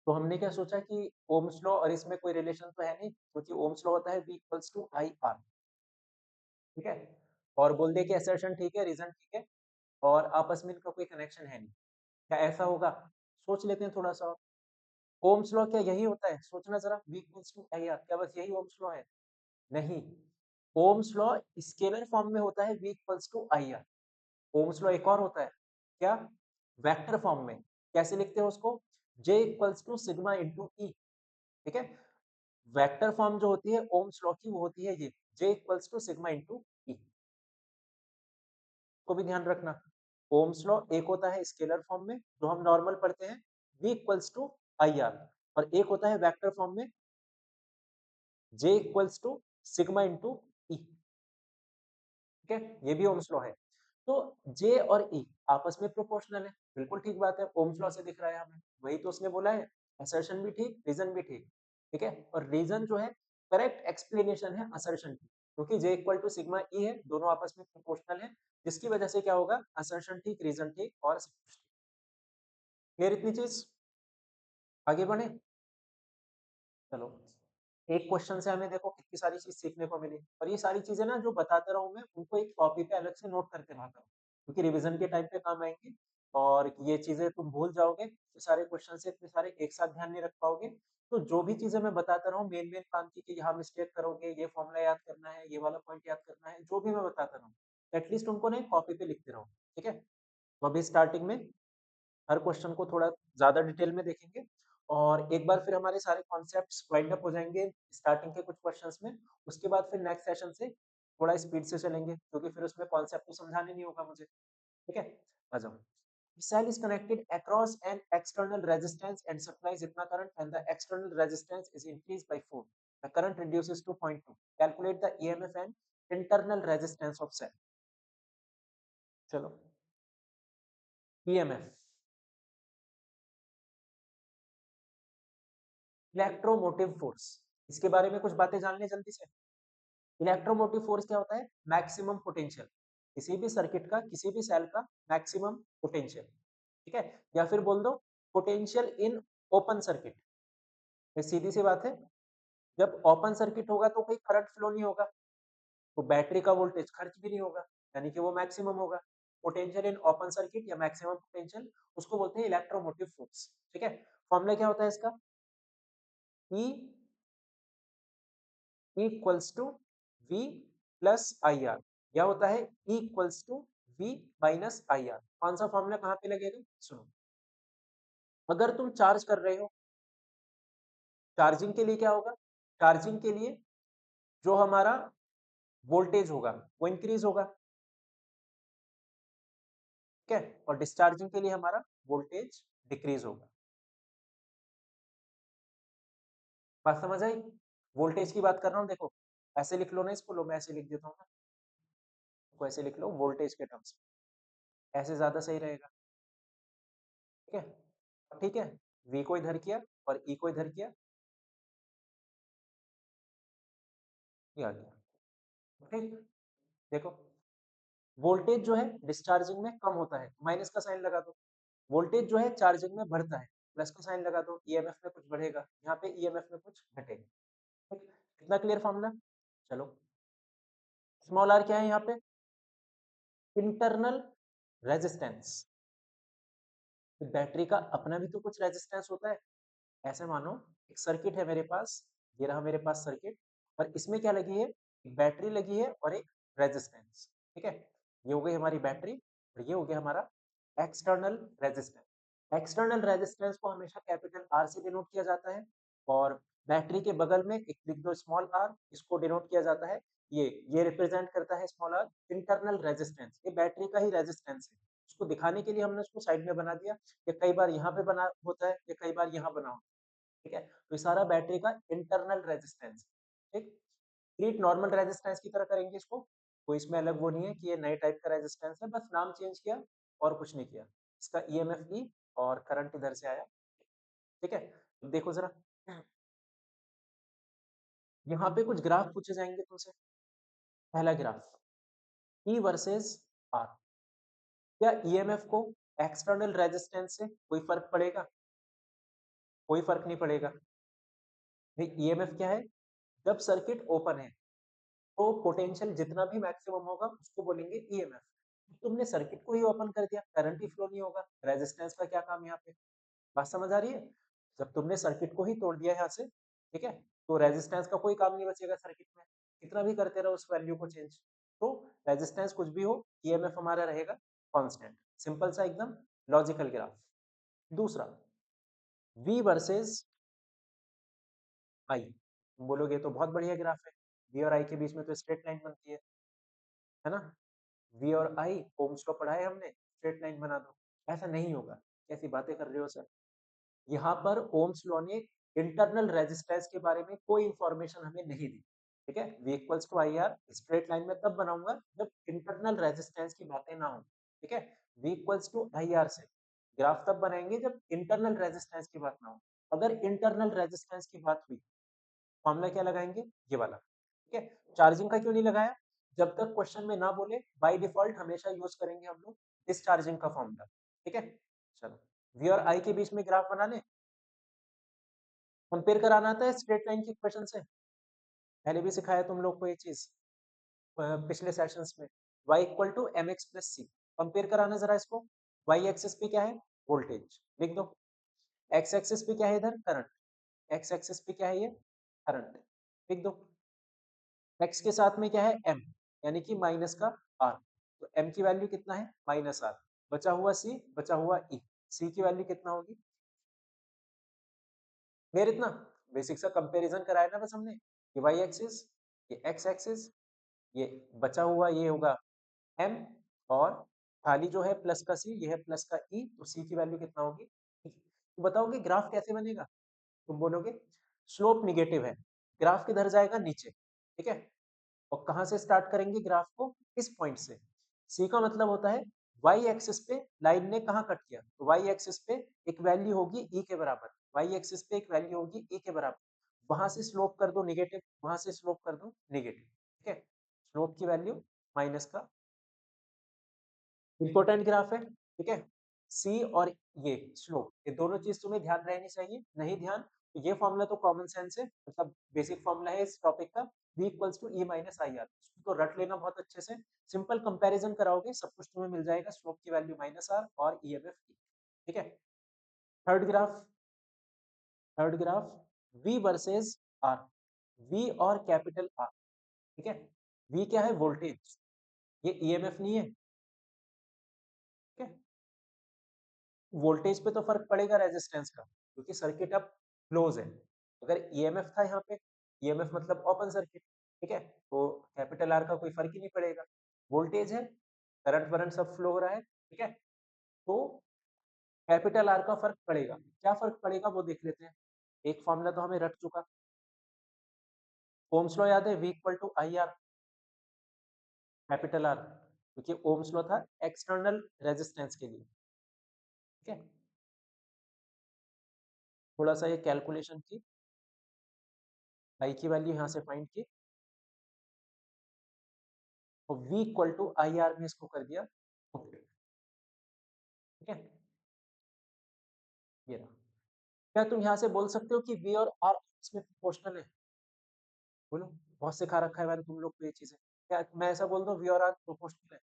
तो हमने क्या सोचा कि ओम्स लॉ और इसमें कोई रिलेशन तो है नहीं, क्योंकि ओम्स लॉ होता है V equals to I R, ठीक है। और बोल दिया कि असर्शन ठीक है, रीजन ठीक है, और आपस में इनका कोई कनेक्शन है नहीं। क्या ऐसा होगा? सोच लेते हैं थोड़ा सा। ओम्स लॉ क्या यही होता है? सोचना जरा, V equals to I R, क्या बस यही ओम्स लॉ है? नहीं, ओम्स लॉ स्केलर फॉर्म में होता है V equals to I R. Ohm's law एक और होता है, क्या? वेक्टर फॉर्म में। कैसे लिखते हैं उसको? J equals to sigma into E, ठीक है। वेक्टर फॉर्म जो होती है ओम्स लॉ की, वो होती है ये J equals to sigma into E, को भी ध्यान रखना। ओम्स लॉ एक होता है स्केलर फॉर्म में जो हम नॉर्मल पढ़ते हैं, V equals to I R, और एक होता है वेक्टर फॉर्म में J equals to sigma into E, ठीक है। ये भी ओम्स लॉ है। तो J और E आपस में प्रोपोर्शनल है, बिल्कुल ठीक बात है, ओम्स लॉ से दिख रहा है हमें, वही तो उसने बोला है। असर्शन भी ठीक, रीजन भी ठीक, ठीक है। और रीजन जो है करेक्ट एक्सप्लेनेशन है असर्शन की, क्योंकि J equal to sigma E है, दोनों आपस में प्रोपोर्शनल है, जिसकी वजह से क्या होगा? असर्शन ठीक, रीजन ठीक, और सब कुछ ठीक। क्लियर इतनी चीज? आगे बढ़े, चलो। एक क्वेश्चन से हमें देखो कितनी सारी चीज सीखने को मिली, और ये सारी चीजें ना जो बताता रहा हूँ मैं, उनको एक कॉपी पे अलग से नोट करके रखा करो, क्योंकि रिवीजन के टाइम पे काम आएंगे। और ये चीजें तुम भूल जाओगे तो सारे क्वेश्चन से इतने सारे एक साथ ध्यान नहीं रख पाओगे। तो जो भी चीजें मैं बताता रहा हूँ मेन मेन काम की, कि यहाँ मिस्टेक करोगे, ये फॉर्मूला याद करना है, ये वाला पॉइंट याद करना है, जो भी मैं बताता रहा हूँ एटलीस्ट उनको ना कॉपी पे लिखते रहो, ठीक है। तो अभी स्टार्टिंग में हर क्वेश्चन को थोड़ा ज़्यादा डिटेल में देखेंगे, और एक बार फिर हमारे सारे कॉन्सेप्ट्स वाइंड अप हो जाएँगे स्टार्टिंग के कुछ क्वेश्चंस में। उसके बाद फिर नेक्स्ट सेशन से थोड़ा स्पीड से चलेंगे, क्योंकि फिर उसमें कॉन्सेप्ट तो समझाने नहीं होगा मुझे, ठीक है? आ जाओ। Cell is connected across an external resistance and supplies इतना current and the external resistance is increased by 4. The current reduces to 0.2. Calculate the EMF and internal resistance of cell. चलो, EMF, इलेक्ट्रोमोटिव फोर्स, इसके बारे में कुछ बातें जान लें जल्दी से। इलेक्ट्रोमोटिव फोर्स क्या होता है? मैक्सिमम पोटेंशियल, किसी भी सर्किट का, किसी भी सेल का मैक्सिमम पोटेंशियल, ठीक है। या फिर बोल दो पोटेंशियल इन ओपन सर्किट। ये सीधी सी बात है, जब ओपन सर्किट होगा तो कोई करंट फ्लो नहीं होगा, तो बैटरी का वोल्टेज खर्च भी नहीं होगा, यानी कि वो मैक्सिमम होगा। पोटेंशियल इन ओपन सर्किट या मैक्सिमम पोटेंशियल, उसको बोलते हैं इलेक्ट्रोमोटिव फोर्स, ठीक है। फॉर्मूला क्या होता है इसका? E equals to V plus I R, या होता है E equals to V minus I R. कौन सा फॉर्मूला कहाँ पे लगेगा? सुनो, अगर तुम चार्ज कर रहे हो, चार्जिंग के लिए क्या होगा? चार्जिंग के लिए जो हमारा वोल्टेज होगा वो इंक्रीज होगा, ठीक है। और डिस्चार्जिंग के लिए हमारा वोल्टेज डिक्रीज होगा। बात समझ आई? वोल्टेज की बात कर रहा हूँ, देखो ऐसे लिख लो ना इसको, लो मैं ऐसे लिख देता हूँ ना, इसको ऐसे लिख लो वोल्टेज के टर्म्स में, ऐसे ज्यादा सही रहेगा, ठीक है। ठीक है, V को इधर किया और E को इधर किया, ये आ गया, ठीक। देखो, वोल्टेज जो है डिस्चार्जिंग में कम होता है, माइनस का साइन लगा दो। वोल्टेज जो है चार्जिंग में बढ़ता है, प्लस का साइन लगा दो। ईएमएफ में कुछ बढ़ेगा, यहाँ पे ईएमएफ में कुछ घटेगा, ठीक। कितना क्लियर फॉर्मूला? चलो, स्मॉल आर क्या है यहाँ पे? Internal resistance. बैटरी का अपना भी तो कुछ रेजिस्टेंस होता है। ऐसे मानो एक सर्किट है मेरे पास, ये रहा मेरे पास सर्किट, और इसमें क्या लगी है? बैटरी लगी है और एक रेजिस्टेंस, ठीक है। ये हो गई हमारी बैटरी, और ये हो गया हमारा एक्सटर्नल रेजिस्टेंस। एक्सटर्नल रेजिस्टेंस को हमेशा कैपिटल आर से डिनोट किया जाता है, और बैटरी के बगल में एक लिख दो स्मॉल आर, इसको डिनोट किया जाता है, ये रिप्रेजेंट करता है स्मॉल आर इंटरनल रेजिस्टेंस, ये बैटरी का ही रेजिस्टेंस है। उसको दिखाने के लिए हमने उसको साइड में बना दिया, ये कई बार यहाँ पे बना होता है, ये कई बार यहाँ बना होता है, ठीक है। तो ये सारा बैटरी का इंटरनल रेजिस्टेंस, ठीक। ट्रीट नॉर्मल रेजिस्टेंस की तरह करेंगे इसको, कोई इसमें अलग वो नहीं है कि ये नए टाइप का रेजिस्टेंस है, बस नाम चेंज किया और कुछ नहीं किया। इसका ईएमएफ ई और करंट इधर से आया, ठीक है। अब देखो जरा, यहाँ पे कुछ ग्राफ पूछे जाएंगे तुमसे। पहला ग्राफ, ई वर्सेस आर। क्या ईएमएफ को एक्सटर्नल रेजिस्टेंस से कोई फर्क पड़ेगा? कोई फर्क नहीं पड़ेगा। भाई ईएमएफ क्या है? जब सर्किट ओपन है तो पोटेंशियल जितना भी मैक्सिमम होगा उसको बोलेंगे ईएमएफ। तुमने सर्किट को ही ओपन कर दिया, करंट ही फ्लो नहीं होगा, रेजिस्टेंस का क्या काम यहाँ पे? बात समझ आ रही है? जब तुमने सर्किट को ही तोड़ दिया यहाँ से, ठीक है, तो रेजिस्टेंस का कोई काम नहीं बचेगा सर्किट में, कितना भी करते रहो उस वैल्यू को चेंज। तो रेजिस्टेंस कुछ भी हो, ईएमएफ हमारा रहेगा कांस्टेंट। सिंपल सा एकदम लॉजिकल ग्राफ। दूसरा, वी वर्सेस आई। तुम बोलोगे तो बहुत बढ़िया ग्राफ है, वी और आई के बीच में तो स्ट्रेट लाइन बनती है ना? वी और आई ओम्स लॉ पढ़ा है हमने, स्ट्रेट लाइन बना दो। ऐसा नहीं होगा, कैसी बातें कर रहे हो सर? यहाँ पर ओम्स लॉ ने इंटरनल रेजिस्टेंस के बारे में कोई इंफॉर्मेशन हमें नहीं दी, ठीक है? V equals to I R straight line में तब बनाऊंगा जब इंटरनल रेजिस्टेंस की बातें ना हो, ठीक है? V equals to I R से ग्राफ तब बनाएंगे जब इंटरनल रेजिस्टेंस की बात ना हो। अगर इंटरनल रेजिस्टेंस की बात हुई, फॉर्मूला क्या लगाएंगे? ये वाला, ठीक है? चार्जिंग का क्यों नहीं लगाया? जब तक क्वेश्चन में ना बोले बाय डिफॉल्ट हमेशा यूज करेंगे हम लोग डिस्चार्जिंग का फॉर्मूला, ठीक है? चलो, वी और आई के बीच में ग्राफ बना ले, कंपेयर कराना आता है स्ट्रेट लाइन की इक्वेशन से, पहले भी सिखाया तुम लोग को ये चीज पिछले सेशंस में। y equal to M X plus C, compare कराना जरा इसको। y एक्सिस पे क्या है? वोल्टेज, लिख दो। x एक्सिस पे क्या है? इधर करंट। x एक्सिस पे क्या है? ये करंट, लिख दो। x के साथ में क्या है? m, यानी कि माइनस का r। तो m की वैल्यू कितना है? Minus r। बचा हुआ c, बचा हुआ e। c की वैल्यू कितना होगी? क्लियर इतना? बेसिक सा कंपैरिजन कराया ना बस हमने। ये y एक्सिस, ये x एक्सिस, ये बचा हुआ ये होगा m, और खाली जो है प्लस का c, ये है प्लस का e, तो c की वैल्यू कितना होगी? तो बताओगे ग्राफ कैसे बनेगा? तुम बोलोगे स्लोप निगेटिव है, ग्राफ किधर जाएगा? नीचे, ठीक है? और कहां से स्टार्ट करेंगे ग्राफ को? इस पॉइंट से। c का मतलब होता है y एक्सिस पे लाइन ने कहां कट किया, तो y एक्सिस पे एक वैल्यू होगी e के बराबर, y एक्सिस पे एक वैल्यू होगी e के बराबर, वहां से स्लोप कर दो निगेटिव, वहां से स्लोप कर दो निगेटिव, ठीक है? स्लोप की वैल्यू माइनस का, इंपॉर्टेंट ग्राफ है, ठीक है? सी और ये स्लोप, ये दोनों चीज तुम्हें ध्यान रहनी चाहिए। नहीं ध्यान तो ये फॉर्मूला तो कॉमन सेंस है, मतलब बेसिक फॉर्मूला है इस टॉपिक का, v equals to e minus I R. तो रट लेना बहुत अच्छे से, सिंपल कंपैरिजन कराओगे सब कुछ तुम्हें मिल जाएगा, स्लोप की वैल्यू माइनस आर और ईएमएफ की, ठीक है? Third graph, third graph v versus r, v और कैपिटल R, ठीक है? v क्या है? वोल्टेज, ये ईएमएफ नहीं है, ठीक है? वोल्टेज पे तो फर्क पड़ेगा रेजिस्टेंस का, क्योंकि सर्किट अब क्लोज है। अगर ईएमएफ था यहाँ पे, ईएमएफ मतलब ओपन सर्किट, ठीक है, तो कैपिटल आर का कोई फर्क ही नहीं पड़ेगा। वोल्टेज है, करंट वरंट सब फ्लो हो रहा है, ठीक है, तो कैपिटल आर का फर्क पड़ेगा। क्या फर्क पड़ेगा वो देख लेते हैं। एक फॉर्मूला तो हमें रट चुका, ओम्स लॉ याद है, V equal to I R capital R, क्योंकि ओम्स लॉ था एक्सटर्नल रेजिस्टेंस के लिए, ठीक है? थोड़ा सा ये कैलकुलेशन की, आई की वैल्यू यहाँ से फाइंड की, और v equal to I R में इसको कर दिया, ठीक है? ये रहा। क्या तुम यहाँ से बोल सकते हो कि v और r इसमें प्रोपोर्शनल है? बोलो, बहुत सिखा रखा है मैंने तुम लोग को ये चीजें। क्या मैं ऐसा बोल दूं v और r प्रोपोर्शनल है?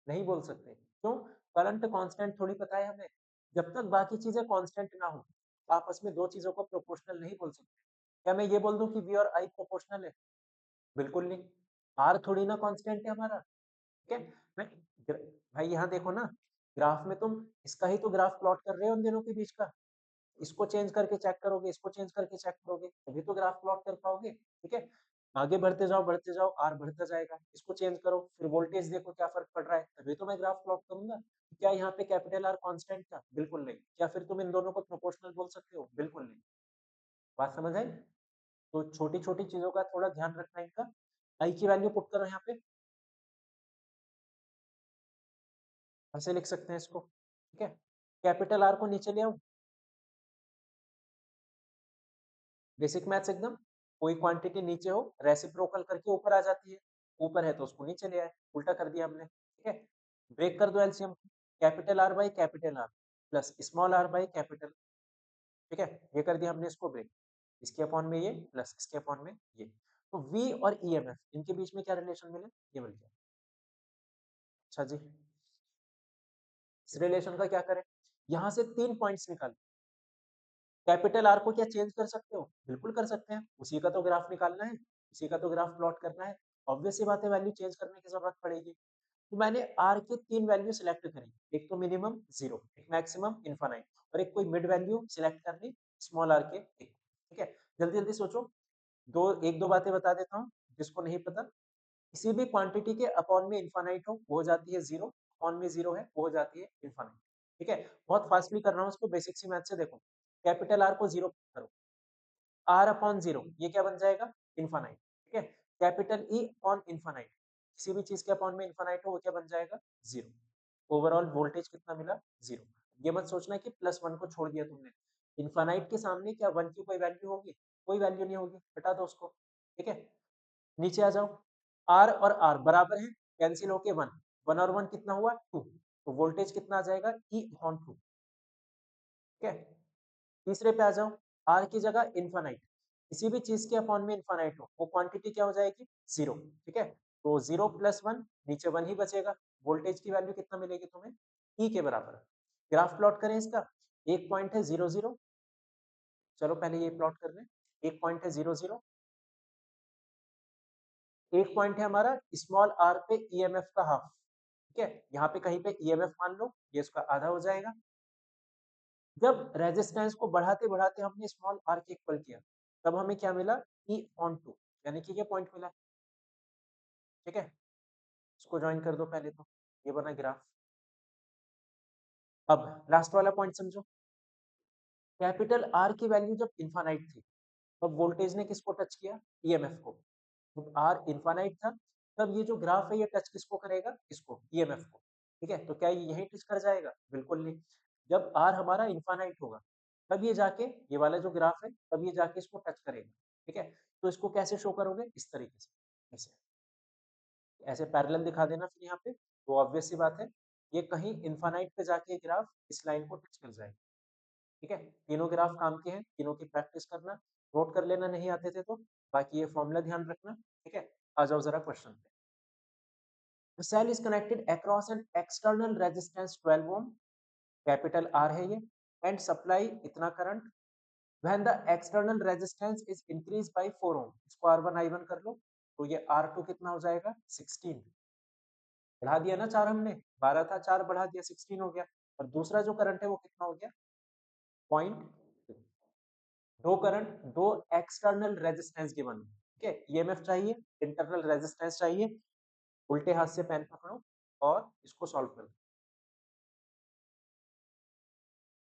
नहीं बोल सकते, क्यों? करंट कांस्टेंट थोड़ी पता है हमें। जब तक बाकी चीजें कांस्टेंट ना हो, आपस में दो चीजों को प्रोपोर्शनल नहीं बोल सकते। क्या मैं ये बोल दूं कि v और i प्रोपोर्शनल है? बिल्कुल नहीं। r थोड़ी ना कांस्टेंट है हमारा, ठीक है? मैं भाई यहाँ देखो ना, ग्राफ में तुम इसका ही तो ग्राफ प्लॉट कर रहे हो उन दोनों के बीच का, इसको चेंज करके चेक करोगे, इसको चेंज करके चेक करोगे, तभी तो ग्राफ प्लॉट कर पाओगे, ठीक है? आगे बढ़ते जाओ आर बढ़ता जाएगा, इसको चेंज करो, फिर वोल्टेज देखो क्या फर्क पड़ रहा है, तभी तो मैं ग्राफ प्लॉट करूंगा। क्या यहाँ पे कैपिटल आर कांस्टेंट था? बिल्कुल नहीं। क्या फिर तुम इन दोनों को प्रोपोर्शनल बोल सकते हो? बिल्कुल नहीं। बात समझ आई? तो छोटी छोटी चीजों का थोड़ा ध्यान रखना इनका। आई की वैल्यू पुट करो यहाँ पे, ऐसे लिख सकते हैं इसको, ठीक है? कैपिटल आर को नीचे ले आओ, बेसिक मैथ्स एकदम। कोई क्वांटिटी नीचे हो, रेसिप्रोकल करके ऊपर आ जाती है, ऊपर है तो उसको नीचे ले आए, उल्टा कर दिया हमने, ठीक है? ब्रेक कर दो LCM, capital R by capital R plus small R by capital, ठीक है, ये कर दिया हमने इसको ब्रेक, इसके अपॉन में ये प्लस इसके अपॉन में ये, तो V और EMF इनके बीच में क्या रिलेशन मिले, ये मिल गया। अच्छा जी, इस रिलेशन का क्या करें, यहां से 3 पॉइंट्स निकाल, कैपिटल आर को क्या चेंज कर सकते हो, बिल्कुल कर सकते हैं, उसी का तो ग्राफ निकालना है, उसी का तो ग्राफ प्लॉट करना है, ऑब्वियस सी बात है वैल्यू चेंज करने की जरूरत पड़ेगी। तो मैंने आर के 3 वैल्यू सिलेक्ट करी, एक तो मिनिमम 0, एक मैक्सिमम इनफाइनाइट और एक कोई मिड वैल्यू सिलेक्ट करनी स्मॉल आर के एक, ठीक है। जल्दी जल्दी सोचो, एक दो बातें बता देता हूँ जिसको नहीं पता, किसी भी क्वांटिटी के अपॉन में इनफाइनाइट हो वो हो जाती है 0, अपॉन में 0 है वो हो जाती है इनफाइनाइट, ठीक है। बहुत फास्टली कर रहा हूँ इसको, बेसिक सी मैथ से देखो, कैपिटल आर को 0 करो, आर अपॉन 0 ये क्या बन जाएगा, इनफाइनाइट, ठीक है। कैपिटल ई अपॉन इनफाइनाइट, किसी भी चीज के अपॉन में इनफाइनाइट हो वो क्या बन जाएगा, 0। ओवरऑल वोल्टेज कितना मिला, 0। ये मत सोचना कि +1 को छोड़ दिया तुमने, इनफाइनाइट के सामने क्या 1 की कोई वैल्यू होगी, कोई वैल्यू नहीं होगी, हटा दो उसको, ठीक है। नीचे आ जाओ, R और R बराबर है, कैंसिल होके 1, 1 और 1 कितना हुआ 2, तो वोल्टेज कितना आ जाएगा E अपॉन 2, ठीक है। तीसरे पे आ जाओ, R की जगह इनफाइनाइट, किसी भी चीज के अपॉन में इनफाइनाइट हो वो क्वांटिटी क्या हो जाएगी, 0, ठीक है। तो 0 + 1 नीचे 1 ही बचेगा, वोल्टेज की वैल्यू कितना मिलेगी तुम्हें, E के बराबर। ग्राफ प्लॉट करें इसका, एक पॉइंट है 0 0, चलो पहले ये प्लॉट कर लें, एक पॉइंट है 0 0, एक पॉइंट है हमारा स्मॉल r पे ईएमएफ का हाफ, ठीक है, यहाँ पे कहीं पे ईएमएफ मान लो ये इसका आधा हो जाएगा। जब रेजिस्टेंस को बढ़ाते बढ़ाते हमने स्मॉल r के इक्वल किया, तब हमें क्या मिला, e ऑन 2, यानी कि ये पॉइंट मिला, ठीक है। इसको ज्वाइन कर दो पहले, तो ये बना ग्राफ। अब लास्ट वाला पॉइंट समझो, कैपिटल R की वैल्यू जब इनफाइनाइट थी तब वोल्टेज ने किसको टच किया, ईएमएफ को। जब R इनफाइनाइट था तब ये जो ग्राफ है ये टच किसको करेगा, इसको, ईएमएफ को, ठीक है। तो क्या ये यही टच कर जाएगा, बिल्कुल नहीं। जब R हमारा इनफाइनाइट होगा तब ये जाके, ये वाला जो ग्राफ है तब ये जाके इसको टच करेगा, ठीक है। तो इसको कैसे शो करोगे, इस तरीके से, ऐसे ऐसे पैरेलल दिखा देना, फिर यहाँ पे तो ऑब्वियस सी बात है ये कहीं इनफाइनाइट पे जाके ग्राफ इस लाइन को टच कर जाएगा, ठीक है। तीनों ग्राफ काम के हैं, तीनों की प्रैक्टिस करना, नोट कर लेना नहीं आते थे तो, बाकी ये फॉर्मूला ध्यान रखना, ठीक है। आ जाओ जरा क्वेश्चन पे। The cell is connected across an external resistance 12 ohm, capital R है ये, and supply इतना current, when the external resistance is increased by 4 ohm, इसको R1 I1 कर लो, तो ये R2 कितना हो जाएगा 16, बढ़ा दिया ना 4 हमने, 12 था 4 बढ़ा दिया 16 हो गया, और दूसरा जो करंट है वो कितना हो गया, पॉइंट, दो करंट, दो एक्सटर्नल रेजिस्टेंस गिवन, ठीक है। ईएमएफ चाहिए, इंटरनल रेजिस्टेंस चाहिए, उल्टे हाथ से पेन पकड़ो और इसको सॉल्व करो,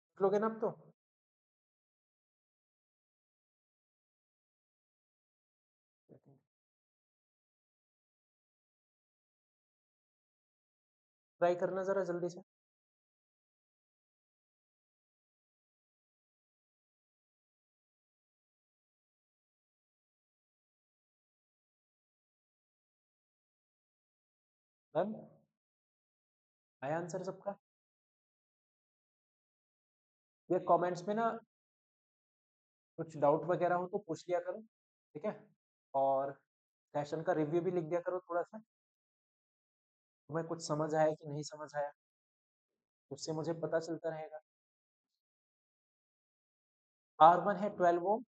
लिख लोगे ना अब तो, ट्राई करना जरा जल्दी से। डन, आया आंसर सबका। ये कमेंट्स में ना कुछ डाउट वगैरह हो तो पूछ लिया करो, ठीक है। और सेशन का रिव्यू भी लिख दिया करो थोड़ा सा, तुम्हें कुछ समझ आया कि नहीं समझ आया, उससे मुझे पता चलता रहेगा। R1 है 12 ओम,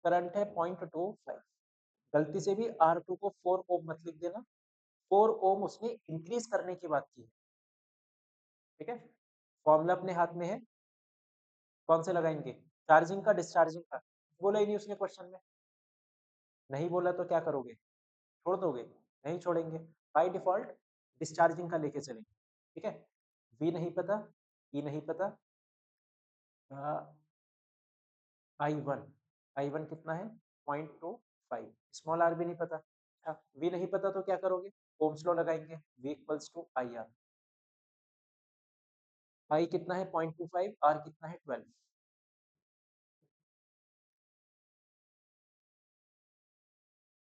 करंट है 0.25, गलती से भी R2 को 4 ओम मत लिख देना, 4 ओम उसने इंक्रीज करने की बात की है, ठीक है। फॉर्मूला अपने हाथ में है, कौन से लगाएंगे, चार्जिंग का डिस्चार्जिंग का, बोला ही नहीं उसने क्वेश्चन में, नहीं बोला तो क्या करोगे, छोड़ दोगे, नहीं छोड़ेंगे, बाय डिफॉल्ट डिस्चार्जिंग का लेके चलेंगे, ठीक है। वी नहीं पता, ई नहीं पता, I1, I1 कितना है 0.25, स्मॉल आर भी नहीं पता, अच्छा वी नहीं पता तो क्या करोगे, ओम्स लॉ लगाएंगे, V equals to I R, I कितना है 0.25, आर कितना है 12,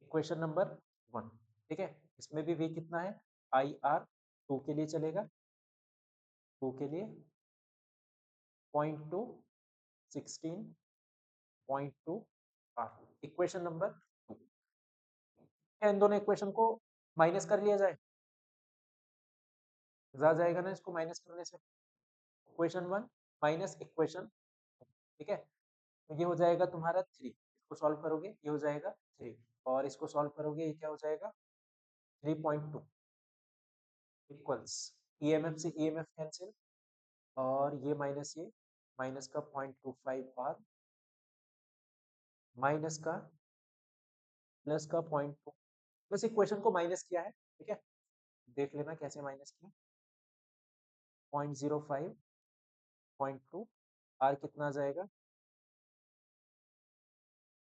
इक्वेशन नंबर 1, ठीक है। इसमें भी V कितना है, आई आर, 2 के लिए चलेगा, 2 के लिए 0.2, 16.2 आर। Equation number 2। इन दोनों इक्वेशन को माइनस कर लिया जाए, जा जाएगा ना इसको माइनस करने से। इक्वेशन 1 माइनस इक्वेशन, ठीक है, तो ये हो जाएगा तुम्हारा 3। इसको सॉल्व करोगे ये हो जाएगा 3, और इसको सॉल्व करोगे ये क्या हो जाएगा 3.2 इक्वल्स ईएमएफ से ईएमएफ कैंसिल, और ये माइनस का 0.25 बार माइनस का प्लस का 0.2, बस इक्वेशन को माइनस किया है, ठीक है। देख लेना कैसे माइनस किया। 0.05 0.2 आर कितना आ जाएगा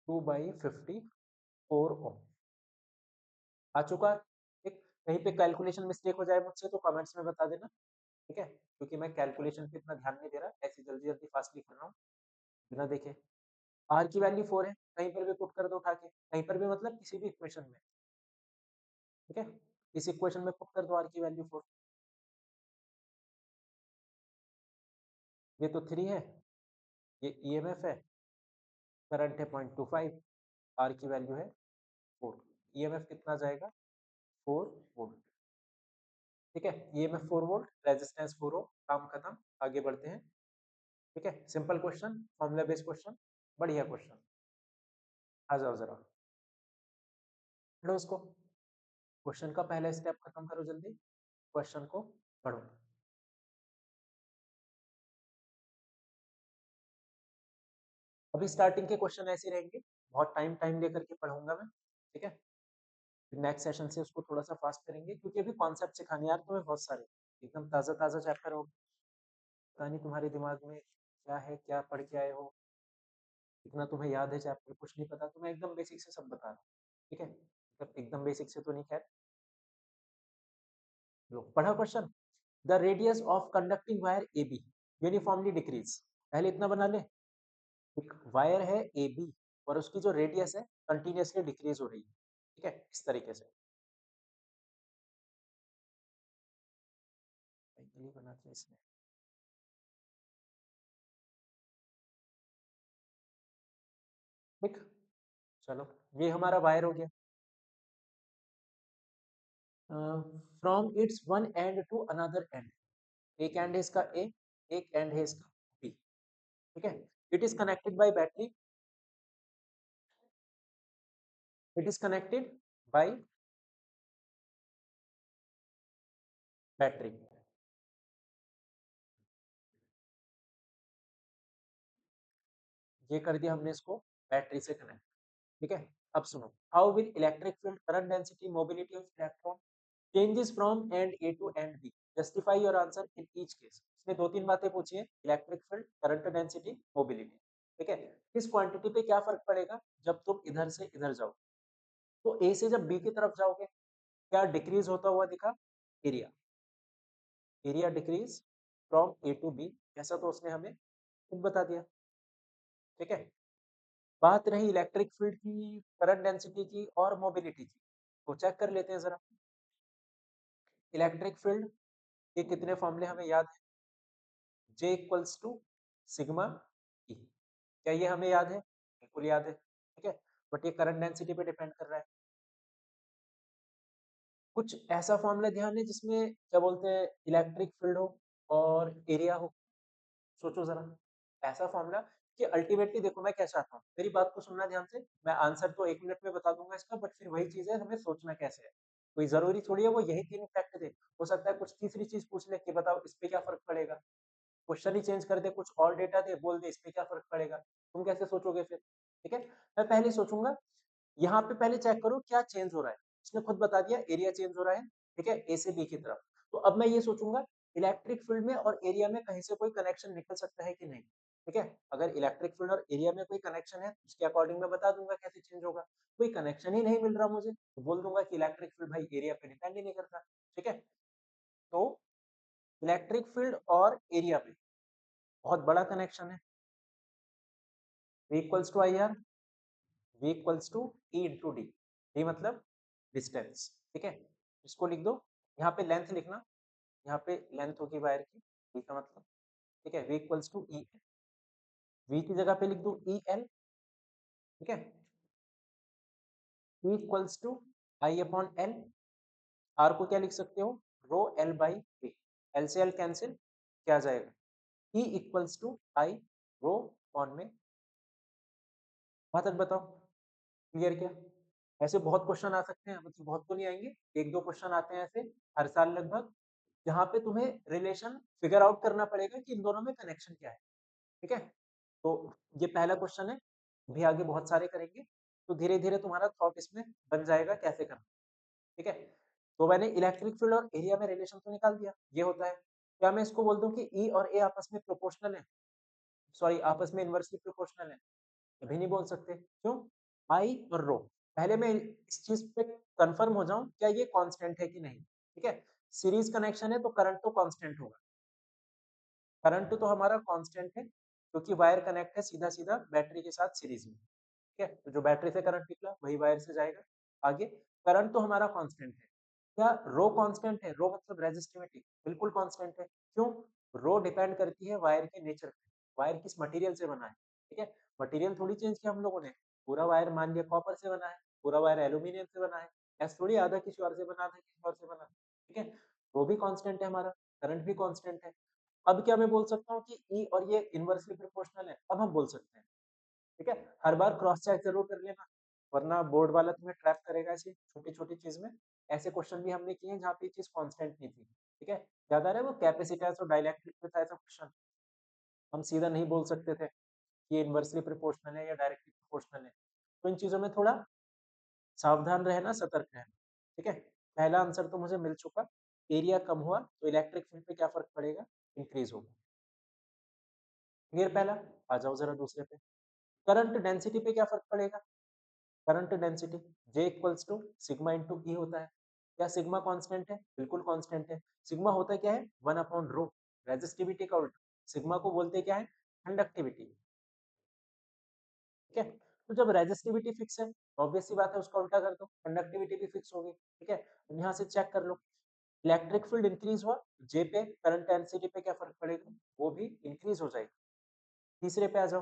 2/54 ओम आ चुका है। ठीक, कहीं पे कैलकुलेशन मिस्टेक हो जाए मुझसे तो कमेंट्स में बता देना, ठीक है, क्योंकि मैं कैलकुलेशन पे इतना ध्यान नहीं दे रहा, ऐसे जल्दी जल्दी फास्टली कर रहा हूँ बिना देखे। आर की वैल्यू 4 है, कहीं पर भी पुट कर दो उठा के, कहीं पर भी मतलब किसी भी इक्वेशन में, ठीक है, इस इक्वेशन में पुट कर दो आर की वैल्यू 4। ये तो 3 है, ये ईएमएफ है, करंट है 0.25, आर की वैल्यू है 4, ईएमएफ कितना जाएगा 4 वोल्ट, ठीक है, ईएमएफ 4 वोल्ट, रेजिस्टेंस 4 ओम, काम खत्म, आगे बढ़ते हैं। ठीक है, simple question, formula based question, बढ़िया क्वेश्चन। आ जाओ जरा पढ़ो उसको, क्वेश्चन का पहला स्टेप खत्म करो जल्दी, क्वेश्चन को पढ़ो। अभी स्टार्टिंग के क्वेश्चन ऐसे रहेंगे, बहुत टाइम टाइम लेकर के पढ़ूंगा मैं, ठीक है, फिर नेक्स्ट सेशन से उसको थोड़ा सा फास्ट करेंगे, क्योंकि अभी कॉन्सेप्ट सिखाने यार तुम्हें बहुत सारे, एकदम ताजा ताजा चैप्टर हो, पता नहीं तुम्हारे दिमाग में क्या है, क्या पढ़ के आए हो, इतना तुम्हें याद है चैप्टर कुछ नहीं पता, तो मैं एकदम बेसिक से सब बता रहा हूँ, ठीक है, मतलब एकदम बेसिक से तो नहीं, खैर लो पढ़ा question. The radius of conducting wire A B uniformly decrease, पहले इतना बना ले, एक वायर है ए बी और उसकी जो रेडियस है कंटिन्यूसली डिक्रीज हो रही है, ठीक है, इस तरीके से बनाते हैं इसमें। ठीक, चलो ये हमारा वायर हो गया, from its one end to another end, एक एंड है इसका ए, एक एंड है इसका बी, ठीक है, it is connected by battery, it is connected by battery, ये कर दिया हमने इसको बैटरी से कनेक्ट, ठीक है। अब सुनो, how will electric field current density mobility of electron changes from end A to end B, justify your answer in each case. इसने दो तीन बातें पूछी है, electric field, current density, mobility, ठीक है, किस क्वांटिटी पे क्या फर्क पड़ेगा जब तुम इधर से इधर जाओ, तो ए से जब बी की तरफ जाओगे क्या डिक्रीज होता हुआ दिखा, area, area decrease from A to B, ऐसा तो उसने हमें खुद बता दिया, ठीक है। बात रही इलेक्ट्रिक फील्ड की, करंट डेंसिटी की और मोबिलिटी की, तो चेक कर लेते हैं जरा। इलेक्ट्रिक फील्ड के कितने फॉर्मूले हमें याद है, J equals to sigma E, क्या ये हमें याद है, बिल्कुल याद है, ठीक है, बट ये करंट डेंसिटी पे डिपेंड कर रहा है। कुछ ऐसा फॉर्मूला ध्यान है जिसमें क्या बोलते हैं इलेक्ट्रिक फील्ड हो और एरिया हो, सोचो जरा ऐसा फॉर्मूला, कि अल्टीमेटली देखो मैं क्या चाहता हूँ, मेरी बात को सुनना ध्यान से, मैं आंसर तो 1 मिनट में बता दूंगा इसका, बट फिर वही चीज है हमें सोचना कैसे है, कोई जरूरी थोड़ी है वो यही 3 फैक्ट दे, हो सकता है कुछ तीसरी चीज पूछ ले कि बताओ इस पे क्या फर्क पड़ेगा, क्वेश्चन ही चेंज कर दे, कुछ और डेटा दे, बोल दे इस पे क्या फर्क पड़ेगा, तुम कैसे सोचोगे फिर, ठीक है। मैं पहले सोचूंगा, यहाँ पे पहले चेक करो क्या चेंज हो रहा है, इसने खुद बता दिया एरिया चेंज हो रहा है, ठीक है, ए से बी की तरफ, तो अब मैं ये सोचूंगा इलेक्ट्रिक फील्ड में और एरिया में कहीं से कोई कनेक्शन निकल सकता है कि नहीं, ठीक है, अगर इलेक्ट्रिक फील्ड और एरिया में कोई कनेक्शन है उसके अकॉर्डिंग मैं बता दूंगा कैसे चेंज होगा, कोई कनेक्शन ही नहीं मिल रहा मुझे तो बोल दूंगा कि इलेक्ट्रिक फील्ड भाई एरिया पे डिपेंड ही नहीं करता, ठीक है। तो इलेक्ट्रिक फील्ड और एरिया में बहुत बड़ा कनेक्शन है, V equals to I R, V equals to E into D, D मतलब डिस्टेंस, ठीक है, इसको लिख दो, यहाँ पे लेंथ लिखना, यहाँ पे लेंथ होगी वायर की, D का मतलब, ठीक है, V equals to E, V की जगह पे लिख दूं ई एल, ठीक है, E equals to I upon L, R को क्या लिख सकते हो, rho L by V, L से एल कैंसिल, क्या आ जाएगा, E equals to I rho on में। वहां तक बताओ क्लियर क्या? ऐसे बहुत क्वेश्चन आ सकते हैं, मतलब बहुत तो नहीं आएंगे, एक दो क्वेश्चन आते हैं ऐसे हर साल लगभग, जहाँ पे तुम्हें रिलेशन फिगर आउट करना पड़ेगा कि इन दोनों में कनेक्शन क्या है, ठीक है। तो ये पहला क्वेश्चन है, भी आगे बहुत सारे करेंगे, तो धीरे धीरे तुम्हारा थॉट इसमें बन जाएगा कैसे करना, ठीक है। तो मैंने इलेक्ट्रिक फील्ड और एरिया में रिलेशन तो निकाल दिया, ये होता है। क्या मैं इसको बोल दूं कि ई और ए आपस में प्रोपोर्शनल है, सॉरी आपस में इनवर्सली प्रोपोर्शनल है? कभी नहीं बोल सकते, क्यों, आई और रो, पहले मैं इस चीज पे कंफर्म हो जाऊं क्या ये कांस्टेंट है कि नहीं, ठीक है। सीरीज कनेक्शन है तो करंट तो कांस्टेंट होगा, करंट तो हमारा कांस्टेंट है क्योंकि वायर कनेक्ट है सीधा सीधा बैटरी के साथ सीरीज में, ठीक है, तो जो बैटरी से करंट निकला वही वायर से जाएगा आगे। करंट तो हमारा कांस्टेंट है। क्या रो कांस्टेंट है, रो मतलब रेजिस्टिविटी बिल्कुल कांस्टेंट है, क्यों, रो डिपेंड करती है वायर के नेचर पे, वायर किस मटेरियल से बना है, ठीक है। मटेरियल थोड़ी चेंज किया हम लोगों ने, पूरा वायर मान लिया कॉपर से बना है, पूरा वायर एल्यूमिनियम से बना है, ऐसा थोड़ी आधा किसी और से बना, आधा किसी और से बना, ठीक है। रो भी कांस्टेंट है हमारा, करंट भी कांस्टेंट है। अब क्या मैं बोल सकता हूँ कि ई और ये इनवर्सली प्रोपोर्शनल है, अब हम बोल सकते हैं, ठीक है। हर बार क्रॉस चेक जरूर कर लेना, वरना बोर्ड वाला तुम्हें ट्रैप करेगा ऐसी छोटी छोटी चीज में। ऐसे क्वेश्चन भी हमने किए हैं जहाँ पे ये चीज कांस्टेंट नहीं थी, ठीक है। याद आ रहा है वो कैपेसिटेंस और डाइलेक्ट्रिक में था ऐसा क्वेश्चन, हम सीधा नहीं बोल सकते थे कि ये इनवर्सली प्रोपोर्शनल है या डायरेक्टली प्रोपोर्शनल है। तो इन चीजों में थोड़ा सावधान रहना, सतर्क रहना, ठीक है। पहला आंसर तो मुझे मिल चुका, एरिया कम हुआ तो इलेक्ट्रिक फील्ड पे क्या फर्क पड़ेगा, इंक्रीज होगा, क्लियर पहला। आ जाओ जरा दूसरे पे, करंट डेंसिटी पे क्या फर्क पड़ेगा, current density J equals to sigma into E होता है। क्या सिग्मा कांस्टेंट है, बिल्कुल कांस्टेंट है। सिग्मा होता क्या है, वन अपॉन रो, रेजिस्टिविटी का उल्टा, सिग्मा को बोलते क्या है, कंडक्टिविटी, ठीक है। तो जब रेजिस्टिविटी फिक्स है तो ऑब्वियस सी बात है उसका उल्टा कर दो, कंडक्टिविटी भी फिक्स होगी, ठीक है। यहाँ से चेक कर लो, इलेक्ट्रिक फील्ड इंक्रीज हुआ, जे पे करंट डेंसिटी पे क्या फर्क पड़ेगा, वो भी इंक्रीज हो जाएगी। तीसरे पे आ जाओ,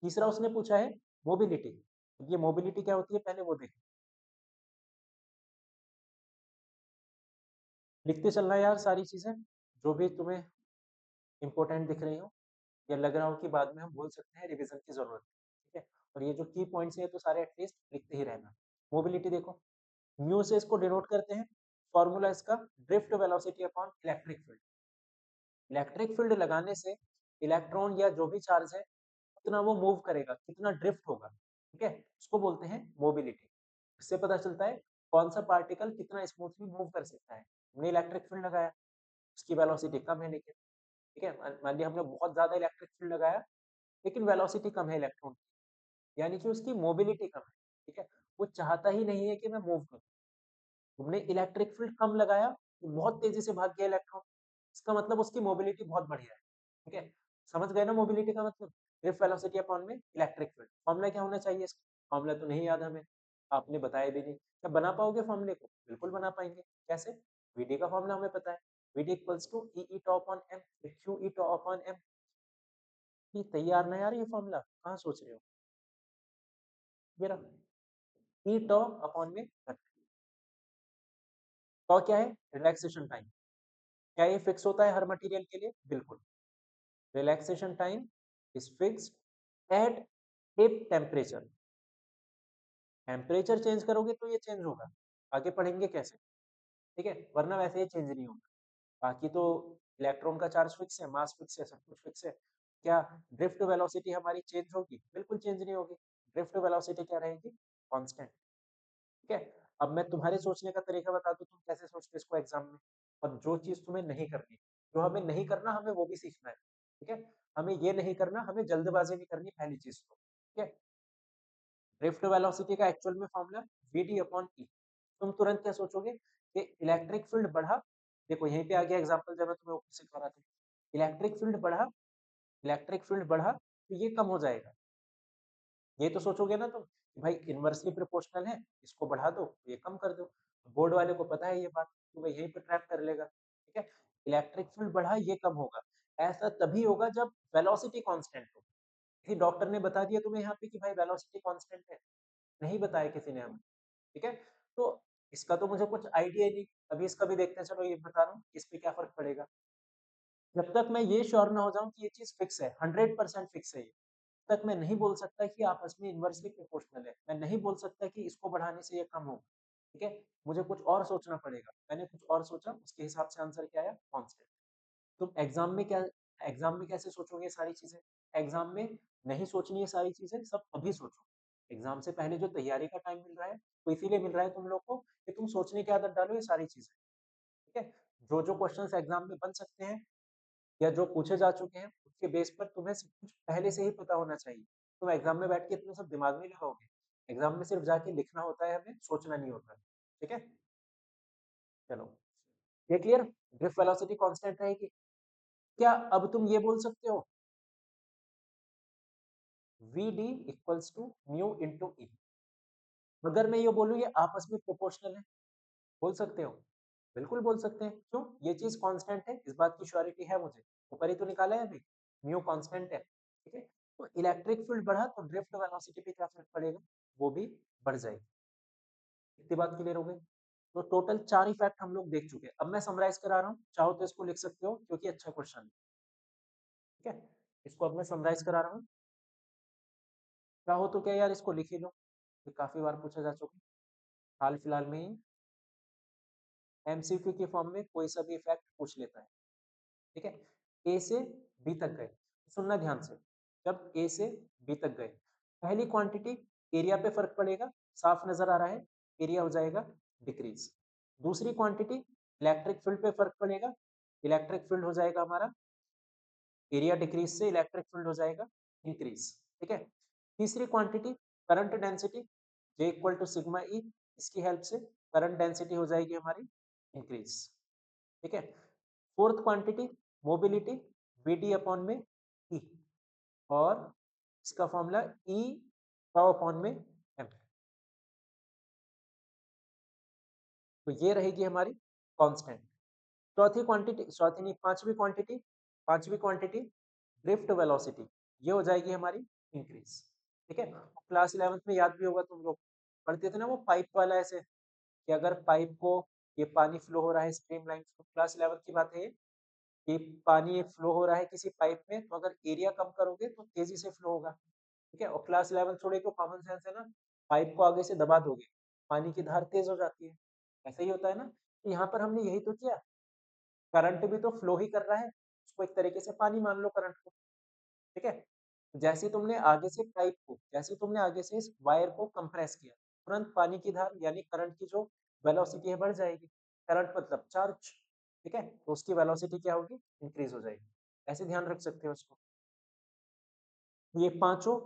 तीसरा उसने पूछा है मोबिलिटी, ये मोबिलिटी क्या होती है पहले वो देखो, लिखते चलना यार सारी चीजें जो भी तुम्हें इंपॉर्टेंट दिख रही हो या लग रहा हो कि बाद में हम बोल सकते हैं रिवीजन की जरूरत है, ठीक है। और ये जो की पॉइंट्स है तो सारे एटलीस्ट लिखते ही रहना। मोबिलिटी देखो, म्यू से इसको डिनोट करते हैं, फॉर्मूला इसका drift velocity upon electric field, electric field लगाने से इलेक्ट्रॉन या जो भी चार्ज है कितना वो मूव करेगा, कितना ड्रिफ्ट होगा, ठीक है, उसको बोलते हैं मोबिलिटी। इससे पता चलता है कौन सा पार्टिकल कितना स्मूथली मूव कर सकता है। हमने इलेक्ट्रिक फील्ड लगाया, उसकी वेलोसिटी कम है लेकिन, ठीक है, मान लिया हमने बहुत ज्यादा इलेक्ट्रिक फील्ड लगाया लेकिन वेलोसिटी कम है इलेक्ट्रॉन की, यानी कि उसकी मोबिलिटी कम है, ठीक है, वो चाहता ही नहीं है कि मैं मूव करूं। तुमने इलेक्ट्रिक फील्ड कम लगाया तो बहुत तेजी से भाग गया इलेक्ट्रॉन, इसका मतलब उसकी मोबिलिटी बहुत बढ़िया है, ठीक है। समझ गए ना मोबिलिटी का मतलब, ड्रिफ्ट वेलोसिटी अपॉन में इलेक्ट्रिक फील्ड। फॉर्मूला क्या होना चाहिए इसका, फॉर्मूला तो नहीं याद हमें, आपने बताया भी नहीं, क्या बना पाओगे फॉर्मूले को, बिल्कुल बना पाएंगे, कैसे, वीडी का फॉर्मूला हमें पता है, VD equals to E E tau on M, Q E tau on M. ये तैयार ना यार, ये फॉर्मूला कहाँ सोच रहे हो, मेरा ई टॉ अपॉन में टॉ क्या है, रिलैक्सेशन टाइम। क्या ये फिक्स होता है हर मटेरियल के लिए, बिल्कुल, relaxation time is fixed at a temperature, temperature change करोगे तो ये चेंज होगा, आगे पढ़ेंगे कैसे, ठीक है, वरना वैसे ये चेंज नहीं होगा। बाकी तो इलेक्ट्रॉन का चार्ज फिक्स है, मास फिक्स है, सब कुछ फिक्स है। क्या ड्रिफ्ट वेलोसिटी हमारी चेंज होगी, बिल्कुल चेंज नहीं होगी, ड्रिफ्ट वेलोसिटी क्या रहेगी, कांस्टेंट, ठीक है। अब मैं तुम्हारे सोचने का तरीका बता दूं, तुम कैसे सोचते हो इसको एग्जाम में, और जो चीज तुम्हें नहीं करनी, जो हमें नहीं करना हमें वो भी सीखना है, ठीक है। हमें ये नहीं करना, हमें जल्दबाजी नहीं करनी पहली चीज तो, ठीक है। ड्रिफ्ट वेलोसिटी का एक्चुअल में फॉर्मूला वीडी अपॉन ई। तुम तुरंत क्या सोचोगे कि इलेक्ट्रिक फील्ड बढ़ा, देखो यहीं पे आ गया एग्जांपल जब मैं तुम्हें ऊपर सिखा रहा था, इलेक्ट्रिक फील्ड बढ़ा, इलेक्ट्रिक फील्ड बढ़ा तो ये कम हो जाएगा, ये तो सोचोगे ना तुम कि भाई इनवर्सली प्रोपोर्शनल है, इसको बढ़ा दो ये कम कर दो। बोर्ड वाले को पता है ये बात, तो वह यहीं पे ट्रैप कर लेगा, ठीक है। इलेक्ट्रिक फील्ड बढ़ा ये कम होगा, ऐसा तभी होगा जब वेलोसिटी कांस्टेंट हो, किसी डॉक्टर ने बता दिया तुम्हें यहाँ पे कि भाई वेलोसिटी कांस्टेंट है? नहीं बताया किसी ने हमें, ठीक है? तो इसका तो मुझे कुछ आइडिया ही नहीं। अभी इसका भी देखते हैं, चलो ये बता रहा हूँ, इस पे क्या फ़र्क पड़ेगा। जब तक मैं ये श्योर ना हो जाऊँ कि ये चीज़ फिक्स है, 100% फिक्स है ये, तब तक मैं नहीं बोल सकता कि आपस में इनवर्सली प्रोपोर्शनल है। मैं नहीं बोल सकता कि इसको बढ़ाने से ये कम होगा, ठीक है? मुझे कुछ और सोचना पड़ेगा। मैंने कुछ और सोचा, उसके हिसाब से आंसर क्या आया? कांस्टेंट। तुम एग्जाम में कैसे सोचोगे ये सारी चीजें? एग्जाम में नहीं सोचनी है सारी चीजें, सब अभी सोचो। एग्जाम से पहले जो तैयारी का टाइम मिल रहा है, वो इसीलिए मिल रहा है तुम लोग को कि तुम सोचने की आदत डालो ये सारी चीजें, ठीक है? जो जो क्वेश्चंस एग्जाम में बन सकते हैं या जो पूछे जा चुके हैं, उसके बेस पर तुम्हें सब कुछ पहले से ही पता होना चाहिए। तुम एग्जाम में बैठ के इतना सब दिमाग नहीं लगाओगे। एग्जाम में सिर्फ जाके लिखना होता है, हमें सोचना नहीं होता, ठीक है? चलो, ये क्लियर? ड्रिफ्ट वेलोसिटी कांस्टेंट रहेगी। क्या अब तुम ये बोल सकते हो V D equals to mu into E? अगर मैं ये बोलूँ ये आपस में प्रोपोर्शनल है, बोल सकते हो? बिल्कुल बोल सकते हैं। क्यों? ये चीज कांस्टेंट है, इस बात की श्योरिटी है मुझे। ऊपर ही तो निकाला है अभी, म्यू कांस्टेंट है, ठीक है? तो इलेक्ट्रिक फील्ड बढ़ा तो ड्रिफ्ट वेलोसिटी पे क्या फर्क पड़ेगा? वो भी बढ़ जाएगी। इतनी बात क्लियर हो गई? तो टोटल 4 इफेक्ट हम लोग देख चुके हैं। अब मैं समराइज करा रहा हूँ, चाहो तो इसको लिख सकते हो क्योंकि अच्छा क्वेश्चन है, ठीक है? इसको अब मैं समराइज करा रहा हूँ। चाहो तो क्या यार इसको लिख ही लो, ये काफी बार पूछा जा चुका है। हाल फिलहाल में ही एमसीक्यू के फॉर्म में कोई सा भी इफेक्ट पूछ लेता है, ठीक है? ए से बी तक गए, सुनना ध्यान से। जब ए से बी तक गए, पहली क्वांटिटी एरिया पे फर्क पड़ेगा, साफ नजर आ रहा है, एरिया हो जाएगा डिक्रीज। दूसरी क्वांटिटी इलेक्ट्रिक फील्ड पे फर्क पड़ेगा, इलेक्ट्रिक फील्ड हो जाएगा हमारा, एरिया डिक्रीज से इलेक्ट्रिक फील्ड हो जाएगा इंक्रीज, ठीक है? तीसरी quantity current density, J equal to sigma E, इसकी हेल्प से करंट डेंसिटी हो जाएगी हमारी इंक्रीज, ठीक है? Fourth quantity mobility, V D upon में ई, और इसका फॉर्मूला ई पाव अपॉन में एम। तो ये रहेगी हमारी कांस्टेंट। चौथी क्वांटिटी, चौथी नहीं, पांचवी क्वांटिटी ड्रिफ्ट वेलोसिटी, ये हो जाएगी हमारी इंक्रीज, ठीक है? क्लास 11th में याद भी होगा, तुम लोग पढ़ते थे ना वो पाइप वाला, ऐसे कि अगर पाइप को, ये पानी फ्लो हो रहा है स्ट्रीम लाइन, क्लास 11th की बात है ये, कि पानी फ्लो हो रहा है किसी पाइप में, तो अगर एरिया कम करोगे तो तेजी से फ्लो होगा, ठीक है? और क्लास 11 छोड़े तो कॉमन सेंस है ना, पाइप को आगे से दबा दोगे, पानी की धार तेज हो जाती है, ऐसा ही होता है ना? तो यहाँ पर हमने यही तो किया, करंट भी तो फ्लो ही कर रहा है, उसको एक तरीके से पानी मान लो करंट को, ठीक है? जैसे तुमने आगे से इस वायर को कंप्रेस किया, तुरंत पानी की धार यानी करंट की जो वेलोसिटी है बढ़ जाएगी। करंट मतलब चार्ज, ठीक है? तो उसकी वेलोसिटी क्या होगी? इंक्रीज हो जाएगी। ऐसे ध्यान रख सकते हो उसको। ये पांचों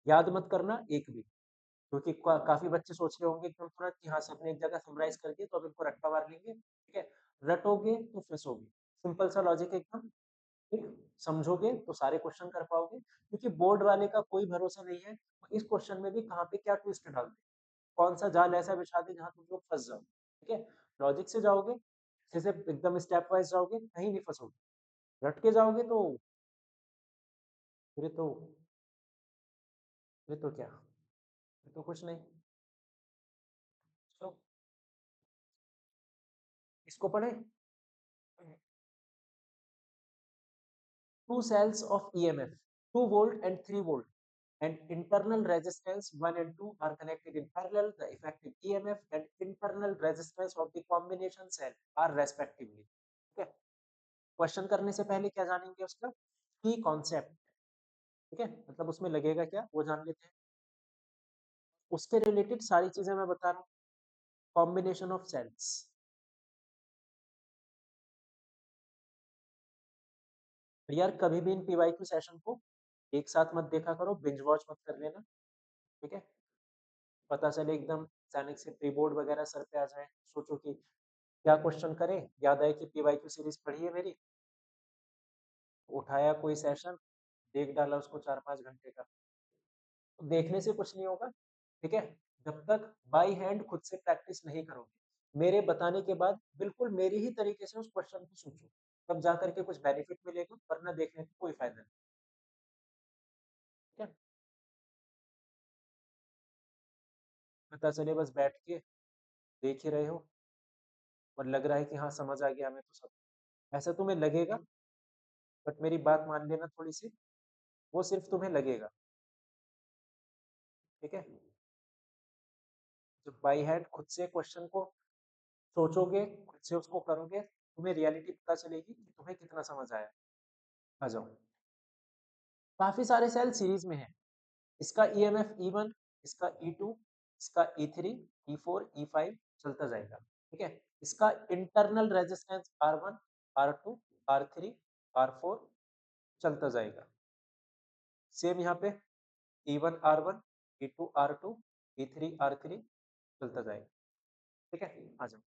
याद मत करना एक भी, क्योंकि काफी बच्चे सोच रहे होंगे एकदम तुरंत कि हाँ सर ने एक जगह समराइज कर दिया तो अब इनको रट्टा मार लेंगे, ठीक है? रटोगे तो फंसोगे। सिंपल सा लॉजिक एकदम, ठीक? समझोगे तो सारे क्वेश्चन कर पाओगे, क्योंकि बोर्ड वाले का कोई भरोसा नहीं है, वो इस क्वेश्चन में भी कहाँ पे क्या ट्विस्ट डाल दे, कौन सा जाल ऐसा बिछा दे जहाँ तुम लोग फंस जाओ, ठीक है? लॉजिक से जाओगे, जैसे एकदम स्टेप वाइज जाओगे, कहीं नहीं फंसोगे। रट के जाओगे तो फिर तो फिर तो क्या, फिर तो कुछ नहीं। तो इसको पढ़े, two cells of EMF, 2 volt and 3 volt, and internal resistance 1 and 2 are connected in parallel. The effective EMF and internal resistance of the combination cell are respectively. ठीक है? क्वेश्चन करने से पहले क्या जानेंगे उसका की कॉन्सेप्ट, ठीक है? मतलब उसमें लगेगा क्या वो जान लेते हैं। उसके रिलेटेड सारी चीजें मैं बता रहा हूँ। कॉम्बिनेशन ऑफ सेल्स, यार कभी भी इन पीवाईक्यू सेशन को एक साथ मत देखा करो, बिंज वॉच मत कर लेना, ठीक है? पता चले एकदम अचानक से प्री बोर्ड वगैरह सर पे आ जाए, सोचो कि क्या क्वेश्चन करें, याद आए कि पीवाईक्यू सीरीज पढ़ी है मेरी, उठाया कोई सेशन, देख डाला उसको 4-5 घंटे का, तो देखने से कुछ नहीं होगा, ठीक है? जब तक बाई हैंड खुद से प्रैक्टिस नहीं करोगे, मेरे बताने के बाद बिल्कुल मेरी ही तरीके से उस क्वेश्चन को सोचो, तब जा करके कुछ बेनिफिट मिलेगा, वरना देखने का कोई फायदा नहीं। पता चले बस बैठ के देख ही रहे हो और लग रहा है कि हाँ समझ आ गया हमें तो सब, ऐसा तुम्हें लगेगा, बट मेरी बात मान लेना थोड़ी सी, वो सिर्फ तुम्हें लगेगा, ठीक है। जब बाई हैंड खुद से क्वेश्चन को सोचोगे, खुद से उसको करोगे, तुम्हें रियलिटी पता चलेगी कि तुम्हें कितना समझ आया। आ जाओ। काफी सारे सेल सीरीज में है, इसका ईएमएफ E1, इसका E2, इसका E3, E4, E5 चलता जाएगा, ठीक है। इसका internal resistance R1, R2, R3, R4 चलता जाएगा। सेम यहाँ पे E1 R1, E2 R2, E3 R3 चलता जाएगा, ठीक है। आ जाओ।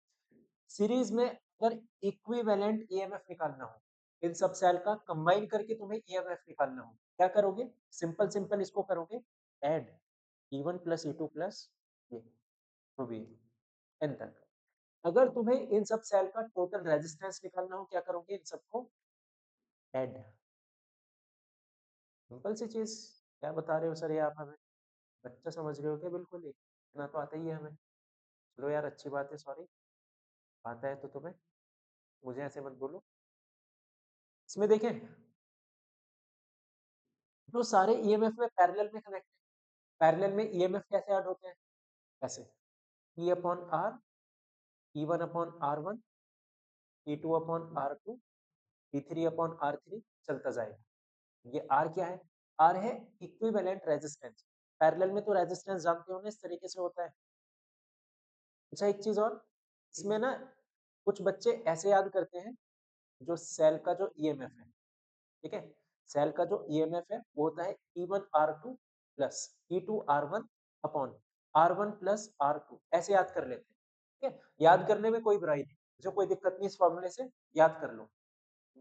सीरीज में अगर इक्विवेलेंट ईएमएफ निकालना हो, इन सब सेल का कंबाइन करके तुम्हें ईएमएफ निकालना हो, क्या करोगे? सिंपल सिंपल इसको करोगे, add E1 plus E2 plus ये तो भी एन तक। अगर तुम्हें इन सब सेल का टोटल रेजिस्टेंस निकालना हो, क्या करोगे? इन सबको ऐड। सिंपल सी चीज, क्या बता रहे हो सर ये आप हमें, बच्चा समझ रहे हो क्या? बिल्कुल ही इतना तो आता ही है हमें। चलो यार अच्छी बात है, सॉरी, आता है तो तुम्हें, मुझे ऐसे मत बोलो। इसमें देखें, जो सारे ईएमएफ में पैरेलल में कनेक्ट है, पैरेलल में ईएमएफ कैसे ऐड होते हैं? ऐसे E upon R, E1 upon R1, E2 upon R2, E3 upon R3 चलता जाएगा। ये R क्या है? R है इक्विवेलेंट रेजिस्टेंस। पैरेलल में तो रेजिस्टेंस जानते हो ना, इस तरीके से होता है। अच्छा एक चीज और, इसमें ना कुछ बच्चे ऐसे याद करते हैं, जो सेल का जो ईएमएफ है, ठीक है, सेल का जो ईएमएफ है वो होता है E1 R2 plus E2 R1 upon R1 plus R2, ऐसे याद कर लेते हैं, ठीक है। याद करने में कोई बुराई नहीं, जो कोई दिक्कत नहीं, इस फॉर्मूले से याद कर लो।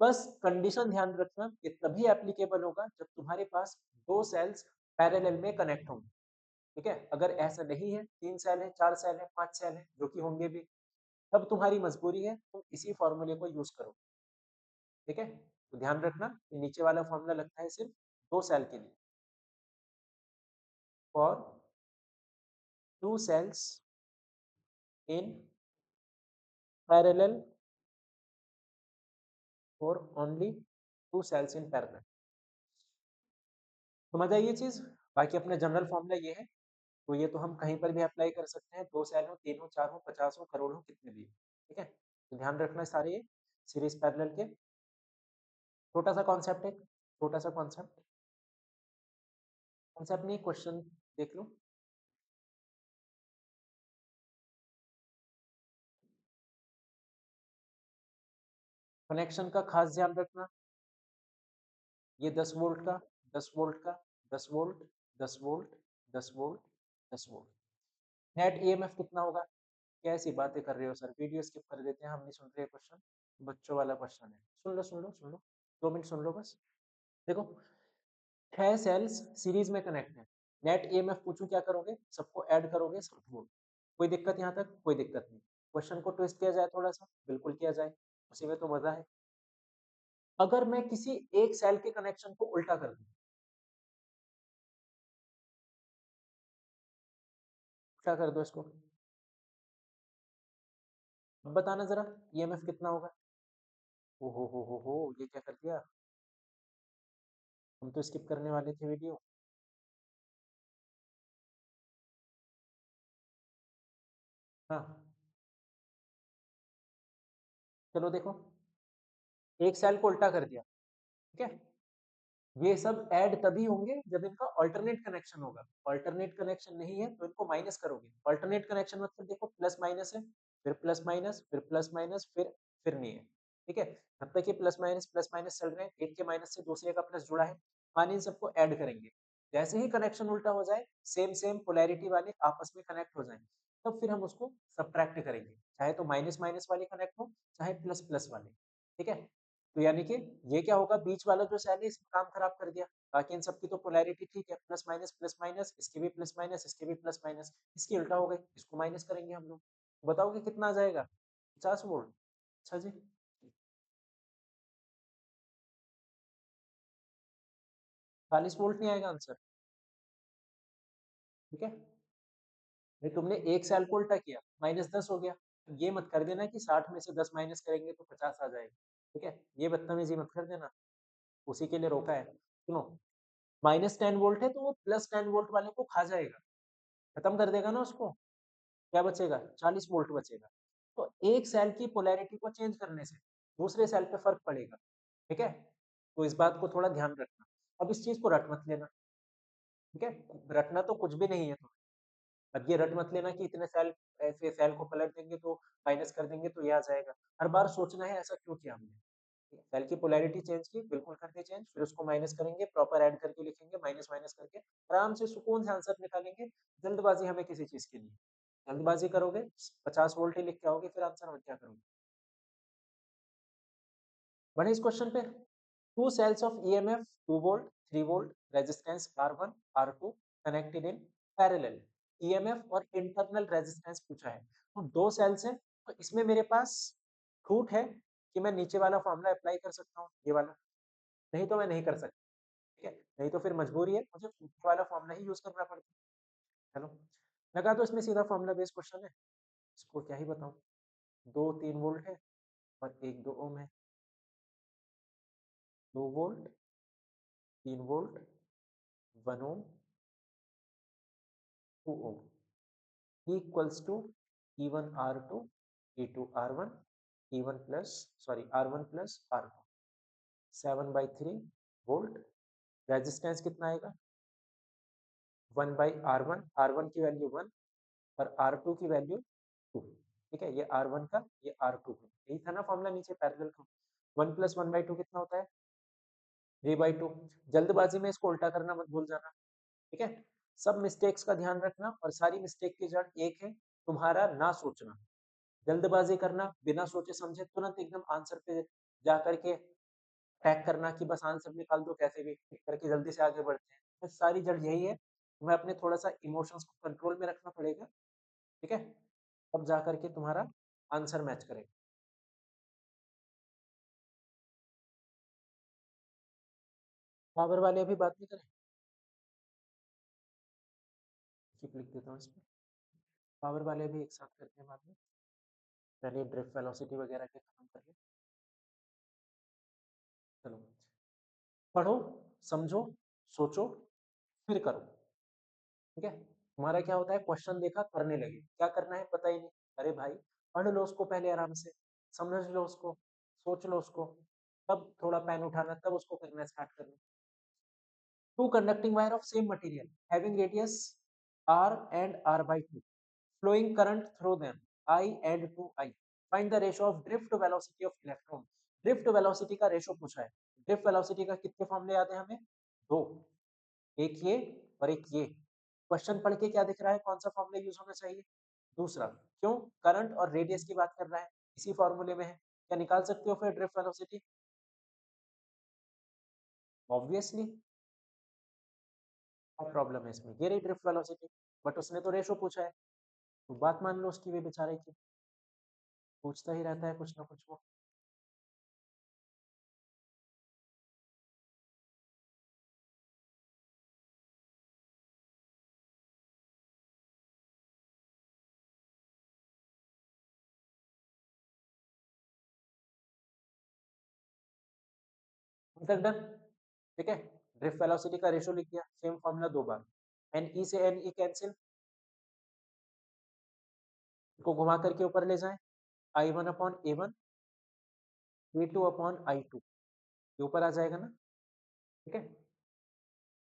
बस कंडीशन ध्यान रखना, ये तभी एप्लीकेबल होगा जब तुम्हारे पास दो सेल्स पैरेलल में कनेक्ट होंगे, ठीक है। अगर ऐसा नहीं है, 3 सेल है, 4 सेल है, 5 सेल है, जो कि होंगे भी, तब तुम्हारी मजबूरी है, तुम इसी फॉर्मूले को यूज करो, ठीक है। तो ध्यान रखना, नीचे वाला फॉर्मूला लगता है सिर्फ 2 सेल के लिए, for 2 cells in parallel, for only 2 cells in parallel. समझ आई ये चीज? बाकी अपना जनरल फॉर्मूला ये है, तो ये तो हम कहीं पर भी अप्लाई कर सकते हैं, 2 सेल हो, 3 हो, 4 हो, 50 हो, करोड़ हो, कितने भी, ठीक है। तो ध्यान रखना सारे ये सीरीज पैरेलल के। छोटा सा कॉन्सेप्ट है, छोटा सा कॉन्सेप्ट, कॉन्सेप्ट नहीं, क्वेश्चन देख लो। कनेक्शन का खास ध्यान रखना, ये 10 वोल्ट का, 10 वोल्ट का, 10 volt, 10 volt, 10 volt, 10 volt. Net EMF कितना होगा? कैसी बातें कर रहे हो सर, वीडियो स्किप कर देते हैं, हम नहीं सुन रहे क्वेश्चन, बच्चों वाला क्वेश्चन है। सुन लो सुन लो सुन लो, 2 मिनट सुन लो बस। देखो, 6 सेल्स सीरीज में कनेक्ट है, नेट ईएमएफ पूछूं क्या करोगे? सबको ऐड करोगे, 7 वोल्ट। कोई दिक्कत यहाँ तक? कोई दिक्कत नहीं। क्वेश्चन को ट्विस्ट किया जाए थोड़ा सा, बिल्कुल किया जाए, उसी में तो मजा है। अगर मैं किसी एक सेल के कनेक्शन को उल्टा कर दूं, उल्टा कर दो इसको, अब बताना जरा ईएमएफ कितना होगा? ओ हो, ये क्या कर दिया, हम तो स्किप करने वाले थे वीडियो। हाँ, चलो देखो, एक सेल को उल्टा कर दिया, ठीक है। ये सब ऐड तभी होंगे जब इनका अल्टरनेट कनेक्शन होगा, अल्टरनेट कनेक्शन नहीं है तो इनको माइनस करोगे। अल्टरनेट कनेक्शन मतलब देखो, प्लस माइनस है, फिर प्लस माइनस, फिर प्लस माइनस, फिर नहीं है, ठीक है। जब तक ये प्लस माइनस चल रहे हैं, एक के माइनस से दूसरे का प्लस जुड़ा है, मान इन सबको ऐड करेंगे। जैसे ही कनेक्शन उल्टा हो जाए, सेम सेम पोलैरिटी वाले आपस में कनेक्ट हो जाए, तब फिर हम उसको सब्ट्रैक्ट करेंगे, चाहे तो माइनस माइनस वाले कनेक्ट हो, चाहे प्लस प्लस वाले, ठीक है। तो यानी कि ये क्या होगा, बीच वाला जो सेल है इसमें काम खराब कर दिया। बाकी इन सबकी तो पोलैरिटी ठीक है, प्लस माइनस, इसके भी प्लस माइनस, इसके भी प्लस माइनस, इसकी उल्टा हो गई, इसको माइनस करेंगे हम लोग। बताओगे कितना आ जाएगा? 50 वोल्ट। अच्छा जी, 40 वोल्ट नहीं आएगा आंसर, ठीक है। भाई तुमने एक सेल को उल्टा किया, -10 हो गया। ये मत कर देना कि 60 में से 10 माइनस करेंगे तो 50 आ जाएगा, ठीक है? ये बदतमीजी मत कर देना, उसी के लिए रोका है। सुनो, -10 वोल्ट है तो वो +10 वोल्ट वाले को खा जाएगा, खत्म कर देगा ना उसको। क्या बचेगा? 40 वोल्ट बचेगा। तो एक सेल की पोलैरिटी को चेंज करने से दूसरे सेल पे फर्क पड़ेगा, ठीक है? तो इस बात को थोड़ा ध्यान रखना। अब इस चीज को रट मत लेना, ठीक है? रटना तो कुछ भी नहीं है तुम्हें। अब ये रट मत लेना कि इतने सेल, ऐसे सेल को पलट देंगे तो माइनस कर देंगे तो ये आ जाएगा। हर बार सोचना है ऐसा क्यों किया हमने। सेल की पोलैरिटी चेंज की, बिल्कुल कर दी चेंज, फिर उसको माइनस करेंगे, प्रॉपर ऐड करके लिखेंगे, माइनस माइनस करके आराम से सुकून से आंसर निकालेंगे। जल्दबाजी हमें किसी चीज की नहीं है। जल्दबाजी करोगे 50 वोल्ट ही लिख के आओगे, फिर आंसर में क्या करोगे? बढ़े इस क्वेश्चन पे। Two cells of EMF 2 volt 3 volt resistance R1 R2 connected in parallel. EMF और इंटरनल रेजिस्टेंस पूछा है। तो दो सेल्स हैं, तो इसमें मेरे पास छूट है कि मैं नीचे वाला फॉर्मूला अप्लाई कर सकता हूँ, ये वाला। नहीं तो मैं नहीं कर सकता, ठीक है? नहीं तो फिर मजबूरी है, मुझे ऊपर वाला फॉर्मूला ही यूज करना पड़ता है। चलो, लगा दो, इसमें सीधा फॉर्मूला बेस्ड क्वेश्चन है, इसको क्या ही बताऊं। 2 3 वोल्ट है और 1 2 ओम है। 2 volt, 3 volt, 1 ohm, 2 ohm equals to E1 R2 E2 R1 E1 plus, sorry R1 plus R2, 7/3 volt. Resistance कितना आएगा? 1/R1, R1 की वैल्यू 1 और R2 की वैल्यू 2, ठीक है? ये R1 का, ये R2 का, यही था ना फॉर्मूला नीचे पैरेलल का। 1 + 1/2 कितना होता है? 3/2। जल्दबाजी में इसको उल्टा करना मत भूल जाना, ठीक है? सब मिस्टेक्स का ध्यान रखना, और सारी मिस्टेक की जड़ एक है, तुम्हारा ना सोचना। जल्दबाजी करना, बिना सोचे समझे तुरंत एकदम आंसर पे जा करके अटैक करना कि बस आंसर निकाल दो कैसे भी, टिक करके जल्दी से आगे बढ़ते हैं। बस सारी जड़ यही है। तुम्हें अपने थोड़ा सा इमोशंस को कंट्रोल में रखना पड़ेगा, ठीक है? तब जा करके तुम्हारा आंसर मैच करेगा। पावर वाले अभी बात नहीं करें, स्किप लिख देता हूँ इस पे। पावर वाले भी एक साथ करते हैं बाद में, पहले ड्रिफ्ट वेलोसिटी वगैरह के खत्म कर ले। चलो, पढ़ो, समझो, सोचो, फिर करो, ठीक है? हमारा क्या होता है, क्वेश्चन देखा करने लगे, क्या करना है पता ही नहीं। अरे भाई, पढ़ लो उसको पहले आराम से, समझ लो उसको, सोच लो उसको, तब थोड़ा पेन उठाना, तब उसको करना स्टार्ट करना। Two conducting wire of same material having radius r and r/2 flowing current through them I and 2I, find the ratio of drift velocity of electron। Drift velocity का रेशो पूछा है। Drift velocity का कितने फॉर्मूले याद है हमें? दो, एक ये और एक ये। क्वेश्चन पढ़ के क्या दिख रहा है, कौन सा फॉर्मूला यूज होना चाहिए? दूसरा। क्यों? करंट और रेडियस की बात कर रहा है, इसी फॉर्मूले में है। क्या निकाल सकते हो फिर ड्रिफ्ट वेलोसिटी? ऑब्वियसली। क्या प्रॉब्लम है इसमें? ये रही ड्रिफ्ट वेलोसिटी। बट उसने तो रेशो पूछा है, तो बात मान लो उसकी भी बेचारे की, पूछता ही रहता है कुछ ना कुछ वो। तक डन, ठीक है? ड्रिफ्ट वेलोसिटी का रेशो लिख दिया, सेम फॉर्मूला दो बार। एन ई से एन ई कैंसिल, को घुमा करके ऊपर ले जाएं, I1/A1 A2/I2, ये ऊपर आ जाएगा ना, ठीक है?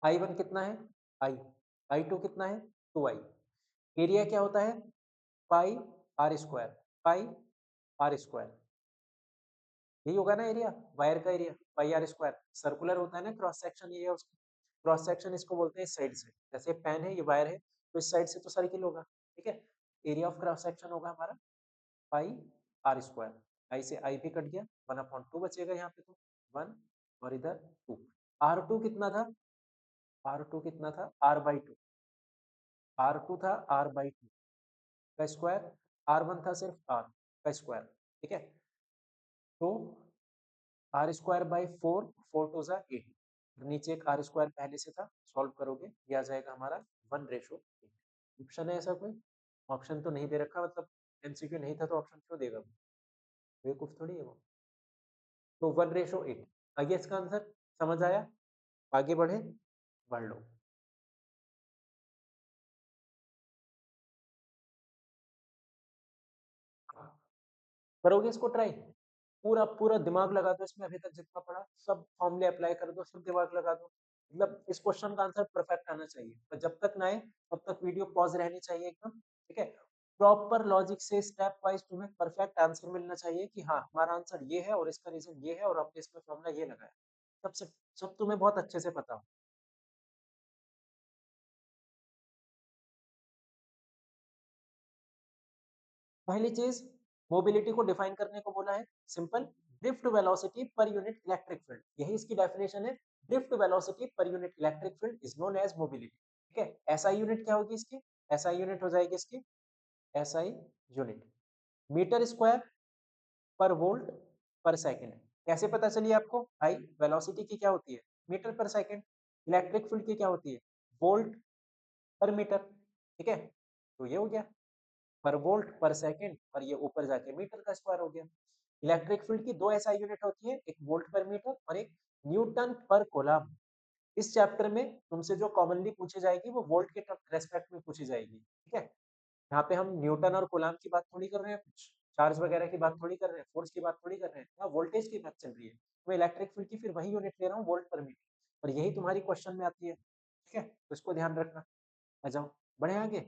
I1 कितना है? I, I2 कितना है? 2I। एरिया क्या होता है? Pi R square, pi R square, यही होगा ना एरिया, वायर का area, pi R square. Circular होता है ना क्रॉस सेक्शन, ये है उसका क्रॉस सेक्शन, इसको बोलते हैं इस साइड से। जैसे पेन है, ये वायर है, तो इस साइड से तो सर्किल होगा, ठीक है? एरिया ऑफ क्रॉस सेक्शन होगा हमारा पाई आर स्क्वायर। आई से आई भी कट गया, 1/2 बचेगा यहाँ पे, तो 1 और इधर 2। R2 कितना था? R2 कितना था? R/2। R2 था R/2 का स्क्वायर, R1 था सिर्फ R का स्क्वायर, ठीक है? तो R²/4, 4 2 8, नीचे एक R² पहले से था, सॉल्व करोगे ये आ जाएगा हमारा 1:8। ऑप्शन है ऐसा कोई? ऑप्शन तो नहीं दे रखा, मतलब एमसीक्यू नहीं था तो ऑप्शन क्यों देगा? बेवकूफ थोड़ी है वो। तो 1:8। आगे इसका आंसर समझ आया? आगे बढ़े, बढ़ लो। करोगे इसको ट्राई? पूरा पूरा दिमाग लगा दो इसमें, अभी तक जितना पढ़ा सब फॉर्मूले अप्लाई कर दो, सब दिमाग लगा दो। मतलब इस क्वेश्चन का आंसर परफेक्ट आना चाहिए, पर जब तक ना आए तब तक वीडियो पॉज रहनी चाहिए एकदम, ठीक है? प्रॉपर लॉजिक से स्टेप वाइज तुम्हें परफेक्ट आंसर मिलना चाहिए कि हाँ हमारा आंसर ये है और इसका रीजन ये है और हमने इसमें फॉर्मूला ये लगाया। सब सब तुम्हें बहुत अच्छे से पता हो। पहली चीज, मोबिलिटी को डिफाइन करने को बोला है, simple, drift velocity per unit electric field, यही इसकी डेफिनेशन है। Drift velocity per unit electric field is known as mobility, ठीक है? एसआई यूनिट क्या होगी इसकी? एसआई यूनिट हो जाएगी इसकी, एसआई यूनिट मीटर स्क्वायर पर वोल्ट पर सेकंड। कैसे पता चलिए आपको? भाई वेलोसिटी की क्या होती है? मीटर पर सेकंड। इलेक्ट्रिक फील्ड की क्या होती है? वोल्ट पर मीटर, ठीक है? तो ये हो गया पर वोल्ट पर सेकंड, और ये ऊपर जाके मीटर का स्क्वायर हो गया। इलेक्ट्रिक फील्ड की दो एसआई यूनिट होती है, एक वोल्ट पर मीटर और एक न्यूटन पर कोलम। इस चैप्टर में तुमसे जो कॉमनली पूछी जाएगी वो वोल्ट के रेस्पेक्ट में पूछी जाएगी, ठीक है? यहाँ पे हम न्यूटन और कोलम की बात थोड़ी कर रहे हैं, कुछ चार्ज वगैरह की बात थोड़ी कर रहे हैं, फोर्स की बात थोड़ी कर रहे हैं, यहाँ वोल्टेज की बात चल रही है। मैं इलेक्ट्रिक फील्ड की फिर वही यूनिट ले रहा हूँ, वोल्ट पर मीटर, और यही तुम्हारी क्वेश्चन में आती है, ठीक है? तो इसको ध्यान रखना। आ जाओ, बढ़े आगे।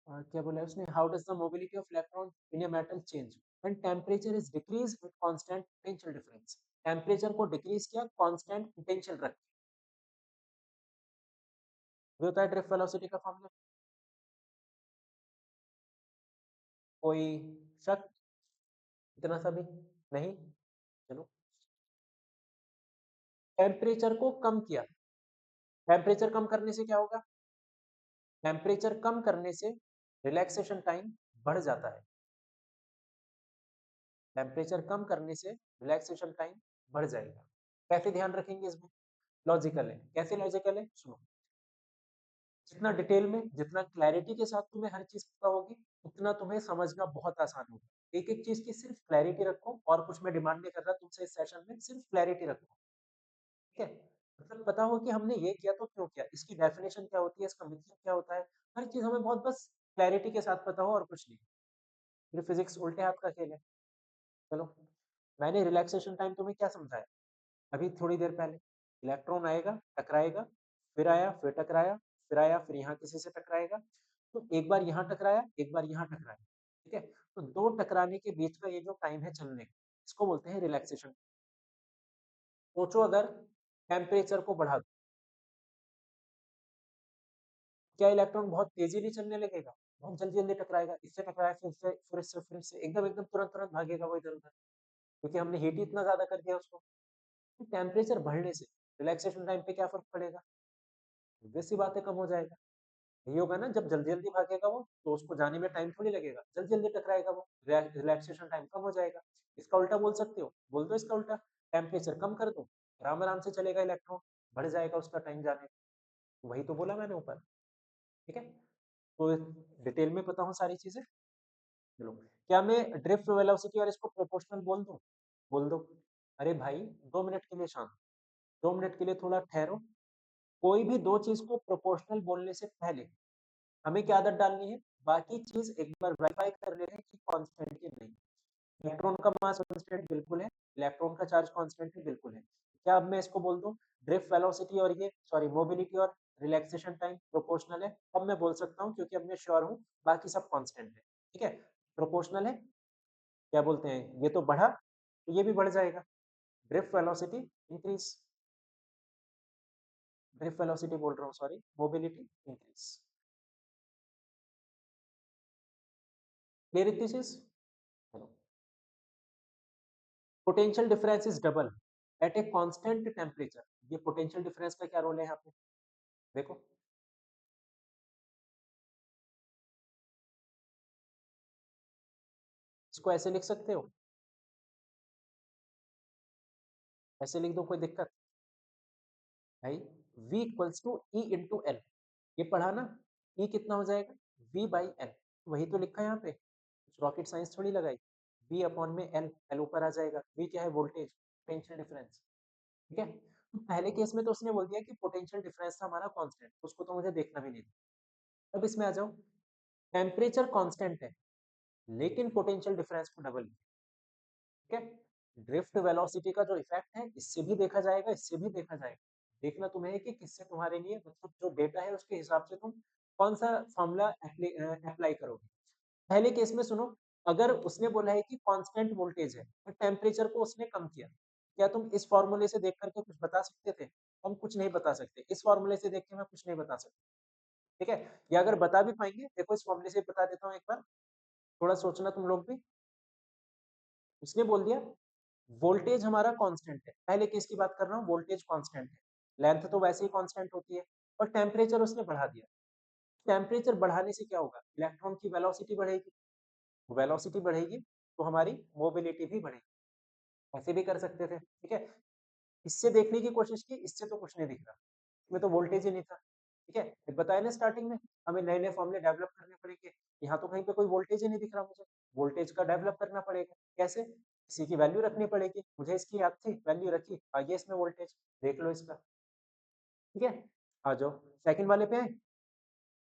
क्या बोला है उसने? How does the mobility of electron in a metal change when temperature is decrease with constant potential difference? Temperature को डिक्रीज किया कांस्टेंट पोटेंशियल रख के। ये होता है ड्रिफ्ट वेलोसिटी का फॉर्मूला। कोई शक? इतना सा भी नहीं? चलो, टेम्परेचर को कम किया। टेम्परेचर कम करने से क्या होगा? टेम्परेचर कम करने से रिलैक्सेशन टाइम बढ़ जाता है। टेम्परेचर कम करने से रिलैक्सेशन टाइम बढ़ जाएगा। कैसे ध्यान रखेंगे इसमें? लॉजिकल है। कैसे लॉजिकल है, सुनो। जितना डिटेल में, जितना क्लैरिटी के साथ तुम्हें हर चीज पता होगी, उतना तुम्हें समझना बहुत आसान होगा। एक एक चीज की सिर्फ क्लैरिटी रखो, और कुछ मैं डिमांड नहीं कर रहा तुमसे इस सेशन में, सिर्फ क्लैरिटी रखो, ठीक है? मतलब पता हो कि हमने ये किया तो क्यों किया, इसकी डेफिनेशन क्या होती है, इसका मतलब क्या होता है, हर चीज हमें बहुत बस क्लैरिटी के साथ पता हो और कुछ नहीं। फिर फिजिक्स उल्टे हाथ का खेल है। चलो, मैंने रिलैक्सेशन टाइम तुम्हें क्या समझाया अभी थोड़ी देर पहले? इलेक्ट्रॉन आएगा, टकराएगा, फिर आया, फिर टकराया, फिर आया, फिर यहाँ किसी से टकराएगा, तो एक बार यहाँ टकराया, एक बार यहाँ टकराया, ठीक है? तो दो टकराने के बीच का ये जो टाइम है चलने का, इसको बोलते हैं रिलैक्सेशन। सोचो अगर टेम्परेचर को बढ़ा दो, क्या इलेक्ट्रॉन बहुत तेजीली चलने लगेगा? बहुत जल्दी जल्दी टकराएगा, इससे टकराया, फिर से, फिर इससे, फिर इससे, एकदम एकदम तुरंत तुरंत भागेगा वो इधर उधर, क्योंकि हमने हीट ही इतना ज्यादा कर दिया उसको। टेम्परेचर बढ़ने से रिलैक्सेशन टाइम पे क्या फर्क पड़ेगा? वैसी बातें कम हो जाएगा। यही होगा ना, जब जल्दी जल्दी भागेगा वो तो उसको जाने में टाइम थोड़ी लगेगा, जल्दी जल्दी टकराएगा वो, रिलैक्सेशन टाइम कम हो जाएगा। इसका उल्टा बोल सकते हो, बोल दो इसका उल्टा, टेम्परेचर कम कर दो, आराम आराम से चलेगा इलेक्ट्रॉन, बढ़ जाएगा उसका टाइम जाने में। वही तो बोला मैंने ऊपर, ठीक है? तो डिटेल में पता हो सारी चीजें। चलो, क्या मैं ड्रिफ्ट वेलोसिटी और इसको प्रोपोर्शनल बोल दूं? बोल दो। अरे भाई, 2 मिनट के लिए शांत, 2 मिनट के लिए थोड़ा ठहरो। कोई भी दो चीज को प्रोपोर्शनल बोलने से पहले हमें क्या आदत डालनी है? बाकी चीज एक बार वेरीफाई कर लेना है कि कांस्टेंट की नहीं। इलेक्ट्रॉन का मास कांस्टेंट बिल्कुल है, इलेक्ट्रॉन का चार्ज कांस्टेंट है बिल्कुल है। क्या अब मैं इसको बोल दूं ड्रिफ्ट वेलोसिटी और ये सॉरी मोबिलिटी और रिलैक्सेशन टाइम प्रोपोर्शनल है? अब मैं बोल सकता हूँ क्योंकि अब मैं श्योर हूँ बाकी सब कांस्टेंट है, ठीक है? प्रोपोर्शनल है, क्या बोलते हैं, ये तो बढ़ा तो ये भी बढ़ जाएगा। Drift velocity increase, drift velocity बोल रहा हूँ, सॉरी, मोबिलिटी इंक्रीज। क्लियर इतनी चीज? Potential difference is double at a constant temperature. ये पोटेंशियल डिफरेंस का क्या रोल है यहाँ पे? देखो, इसको ऐसे लिख सकते हो, ऐसे लिख दो, कोई दिक्कत? भाई, V equals to E into L, ये पढ़ा ना? E कितना हो जाएगा? V by L, वही तो लिखा है यहाँ पे, कुछ रॉकेट साइंस थोड़ी लगाई। V अपॉन में L, L ऊपर आ जाएगा। V क्या है? Voltage, potential difference. ठीक है, तो पहले केस में तो उसने बोल दिया कि पोटेंशियल डिफरेंस था हमारा कांस्टेंट, उसको तो मुझे देखना भी नहीं था। अब इसमें आ जाओ, टेम्परेचर कांस्टेंट है लेकिन पोटेंशियल डिफरेंस को डबल, ठीक है। ड्रिफ्ट वेलोसिटी का जो इफेक्ट है इससे भी देखा जाएगा, इससे भी देखा जाएगा। देखना तुम्हें है कि किससे तुम्हारे लिए मतलब जो डेटा है उसके हिसाब से तुम कौन सा फॉर्मूला अप्लाई करोगे। पहले केस में सुनो, अगर उसने बोला है कि कांस्टेंट वोल्टेज है और टेम्परेचर को उसने कम किया, क्या तुम इस फॉर्मूले से देख करके कुछ बता सकते थे? हम कुछ नहीं बता सकते, इस फॉर्मूले से देख के मैं कुछ नहीं बता सकता, ठीक है। या अगर बता भी पाएंगे, देखो इस फॉर्मूले से बता देता हूँ एक बार, थोड़ा सोचना तुम लोग भी। उसने बोल दिया वोल्टेज हमारा कांस्टेंट है, पहले केस की बात कर रहा हूँ, वोल्टेज कांस्टेंट है, लेंथ तो वैसे ही कांस्टेंट होती है, और टेम्परेचर उसने बढ़ा दिया। टेम्परेचर बढ़ाने से क्या होगा? इलेक्ट्रॉन की वेलोसिटी बढ़ेगी, वेलोसिटी बढ़ेगी तो हमारी मोबिलिटी भी बढ़ेगी। ऐसे भी कर सकते थे, ठीक है। इससे देखने की कोशिश की, इससे तो कुछ नहीं दिख रहा, इसमें तो वोल्टेज ही नहीं था, ठीक है। फिर बताया ना स्टार्टिंग में, हमें नए नए फॉर्मूले डेवलप करने पड़ेंगे। यहाँ तो कहीं पे कोई वोल्टेज ही नहीं दिख रहा मुझे, वोल्टेज का डेवलप करना पड़ेगा। कैसे? इसी की वैल्यू रखनी पड़ेगी, मुझे इसकी याद थी, वैल्यू रखी, आइए इसमें वोल्टेज देख लो इसका, ठीक है। आ जाओ सेकंड वाले पे आए,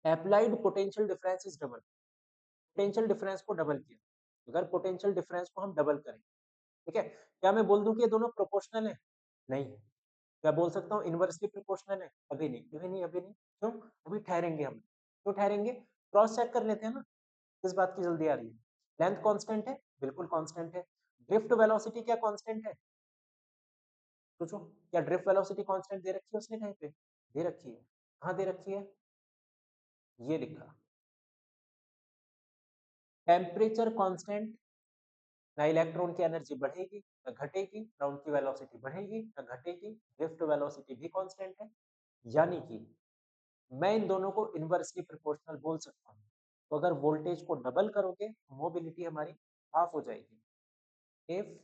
applied potential difference is double, potential difference को डबल किया। अगर पोटेंशियल डिफरेंस को हम डबल करें, ठीक है, क्या मैं बोल दूं कि ये दोनों प्रोपोर्शनल है? नहीं है। क्या बोल सकता हूँ इनवर्सली प्रोपोर्शनल है? अभी नहीं, अभी नहीं, अभी नहीं। क्यों? अभी ठहरेंगे हम, क्यों ठहरेंगे? क्रॉस चेक कर लेते हैं ना, किस बात की जल्दी आ रही है। लेंथ कांस्टेंट है, बिल्कुल कांस्टेंट है। ड्रिफ्ट वेलोसिटी क्या कांस्टेंट है? सोचो, क्या ड्रिफ्ट वेलोसिटी कांस्टेंट दे रखी है उसने कहीं पे? दे रखी है, कहाँ दे रखी है? ये लिखा, टेम्परेचर कांस्टेंट, ना इलेक्ट्रॉन की एनर्जी बढ़ेगी ना घटेगी, ना उनकी वेलोसिटी बढ़ेगी ना घटेगी, ड्रिफ्ट वेलोसिटी भी कांस्टेंट है। यानी कि मैं इन दोनों को इनवर्सली प्रोपोर्शनल बोल सकता हूँ। तो अगर वोल्टेज को डबल करोगे तो मोबिलिटी हमारी हाफ हो जाएगी। If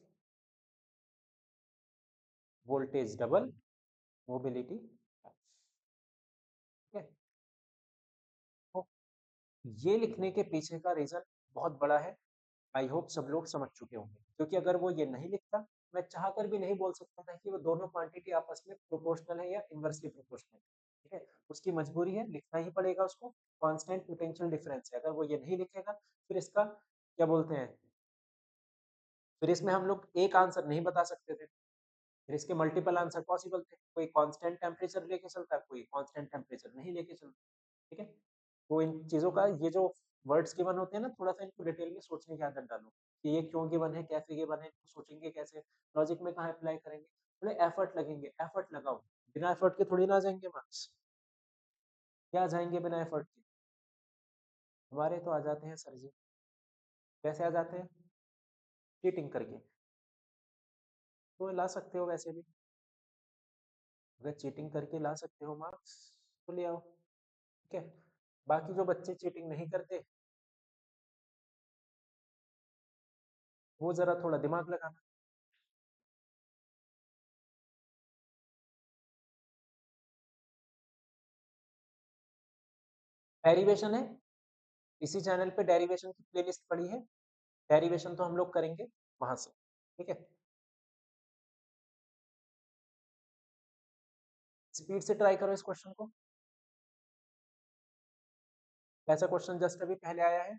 voltage double, mobility half, ठीक है। तो ये लिखने के पीछे का रीजन बहुत बड़ा है, आई होप सब लोग समझ चुके होंगे, क्योंकि अगर वो ये नहीं लिखता, मैं चाह कर भी नहीं बोल सकता था कि वो दोनों क्वांटिटी आपस में प्रोपोर्शनल है या इनवर्सली प्रोपोर्शनल, ठीक है। उसकी मजबूरी है, लिखना ही पड़ेगा उसको, कांस्टेंट पोटेंशियल डिफरेंस है। अगर वो ये नहीं लिखेगा फिर इसका क्या बोलते हैं, फिर इसमें हम लोग एक आंसर नहीं बता सकते थे, फिर इसके मल्टीपल आंसर पॉसिबल थे, कोई कांस्टेंट टेम्परेचर लेके चलता, कोई कांस्टेंट टेम्परेचर नहीं लेके चलता, ठीक है। तो इन चीजों का, ये जो वर्ड्स गिवन होते हैं ना, थोड़ा सा इनको डिटेल में सोचने की आदत डालो कि ये क्यों गिवन है, कैसे गिवन है, इनको सोचेंगे कैसे, लॉजिक में कहाँ अप्लाई करेंगे, थोड़े एफर्ट लगेंगे, एफर्ट लगाओ। बिना एफर्ट के थोड़ी ना आ जाएंगे मार्क्स, क्या आ जाएंगे बिना एफर्ट के? हमारे तो आ जाते हैं सर जी। कैसे आ जाते हैं? चीटिंग करके, तो ला सकते हो वैसे भी, अगर चीटिंग करके ला सकते हो मार्क्स तो ले आओ, ठीक है। बाकी जो बच्चे चीटिंग नहीं करते, वो जरा थोड़ा दिमाग लगाना। डेरिवेशन है, इसी चैनल पे डेरिवेशन की प्लेलिस्ट पड़ी है, डेरिवेशन तो हम लोग करेंगे वहां से, ठीक है। स्पीड से ट्राई करो इस क्वेश्चन को, ऐसा क्वेश्चन जस्ट अभी पहले आया है।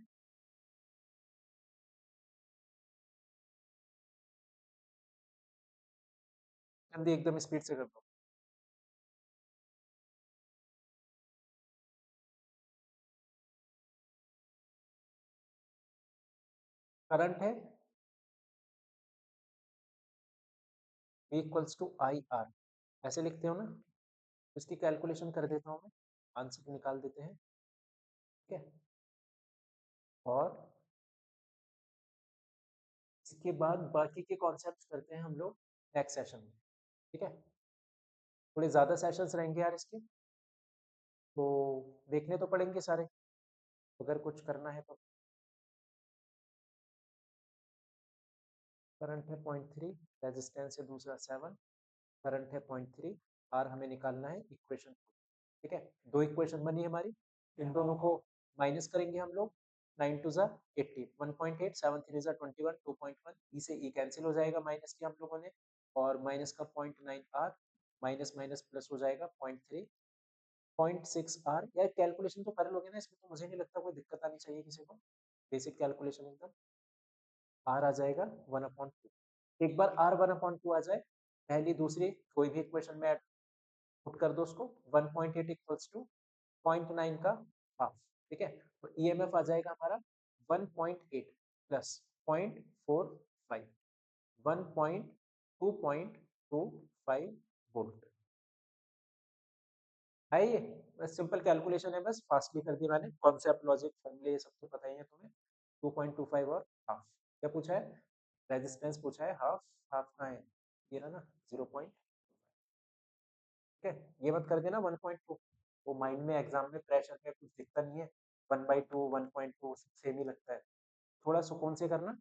जल्दी एकदम स्पीड से कर दो। करंट है V equals to I R, ऐसे लिखते हो ना, इसकी कैलकुलेशन कर देता हूँ मैं, आंसर निकाल देते हैं, ठीक है। और इसके बाद बाकी के कॉन्सेप्ट करते हैं हम लोग नेक्स्ट सेशन में, ठीक है। थोड़े ज्यादा सेशंस रहेंगे यार इसके, तो देखने तो पड़ेंगे सारे, अगर कुछ करना है तो। करंट है 0.3, रेजिस्टेंस है दूसरा 7, करंट है 0.3, आर हमें निकालना है इक्वेशन, ठीक है। दो इक्वेशन बनी हमारी, इन दोनों को माइनस करेंगे हम लोग, 9 टू ज़ा 80, 1.8, 7 3 ज़ा 21, 2.1, ई से ई कैंसिल हो जाएगा, माइनस किया हम लोगों ने, और माइनस का 0.9 आर, माइनस माइनस प्लस हो जाएगा 0.3, 0.6 आर। यार कैलकुलेशन तो कर लोगे ना, इसमें तो मुझे नहीं लगता कोई दिक्कत आनी चाहिए किसी को, बेसिक कैलकुलेशन एकदम। आर आ जाएगा 1/2। एक बार आर 1/2 आ जाए, पहली दूसरी कोई भी इक्वेशन में पुट कर दो उसको, 1.8 इक्वल्स टू 0.9 का हाफ, ठीक है। तो ईएमएफ आ जाएगा हमारा 1.8 प्लस 0.45, 1.225 वोल्ट है ये। बस सिंपल कैलकुलेशन है, बस फास्टली कर दिया मैंने, कॉन्सेप्ट लॉजिक फॉर्मूले ये सब तो पता ही है तुम्हें। 2.25 और हाफ। क्या पूछा है? रेजिस्टेंस पूछा है, हाफ। हाफ कहाँ है? ये रहा ना, 0. ठीक है, ये मत कर देना 1.2, वो माइंड में एग्जाम में प्रेशर में कुछ दिखता नहीं है, 1/2 1.2 सेम ही लगता है, थोड़ा सुकून से करना।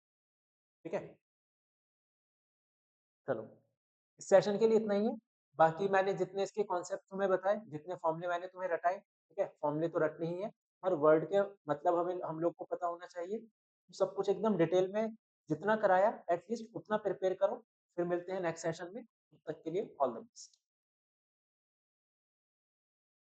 ठीक है, चलो इस सेशन के लिए इतना ही है। बाकी मैंने जितने इसके कॉन्सेप्ट तुम्हें बताए, जितने फॉर्मूले मैंने तुम्हें रटाए, ठीक है, फॉर्मूले तो रटने ही है, हर वर्ड के मतलब हमें हम लोग को पता होना चाहिए, सब कुछ एकदम डिटेल में जितना कराया एटलीस्ट उतना प्रिपेयर करो। फिर मिलते हैं नेक्स्ट सेशन में, तब तक के लिए ऑल द बेस्ट।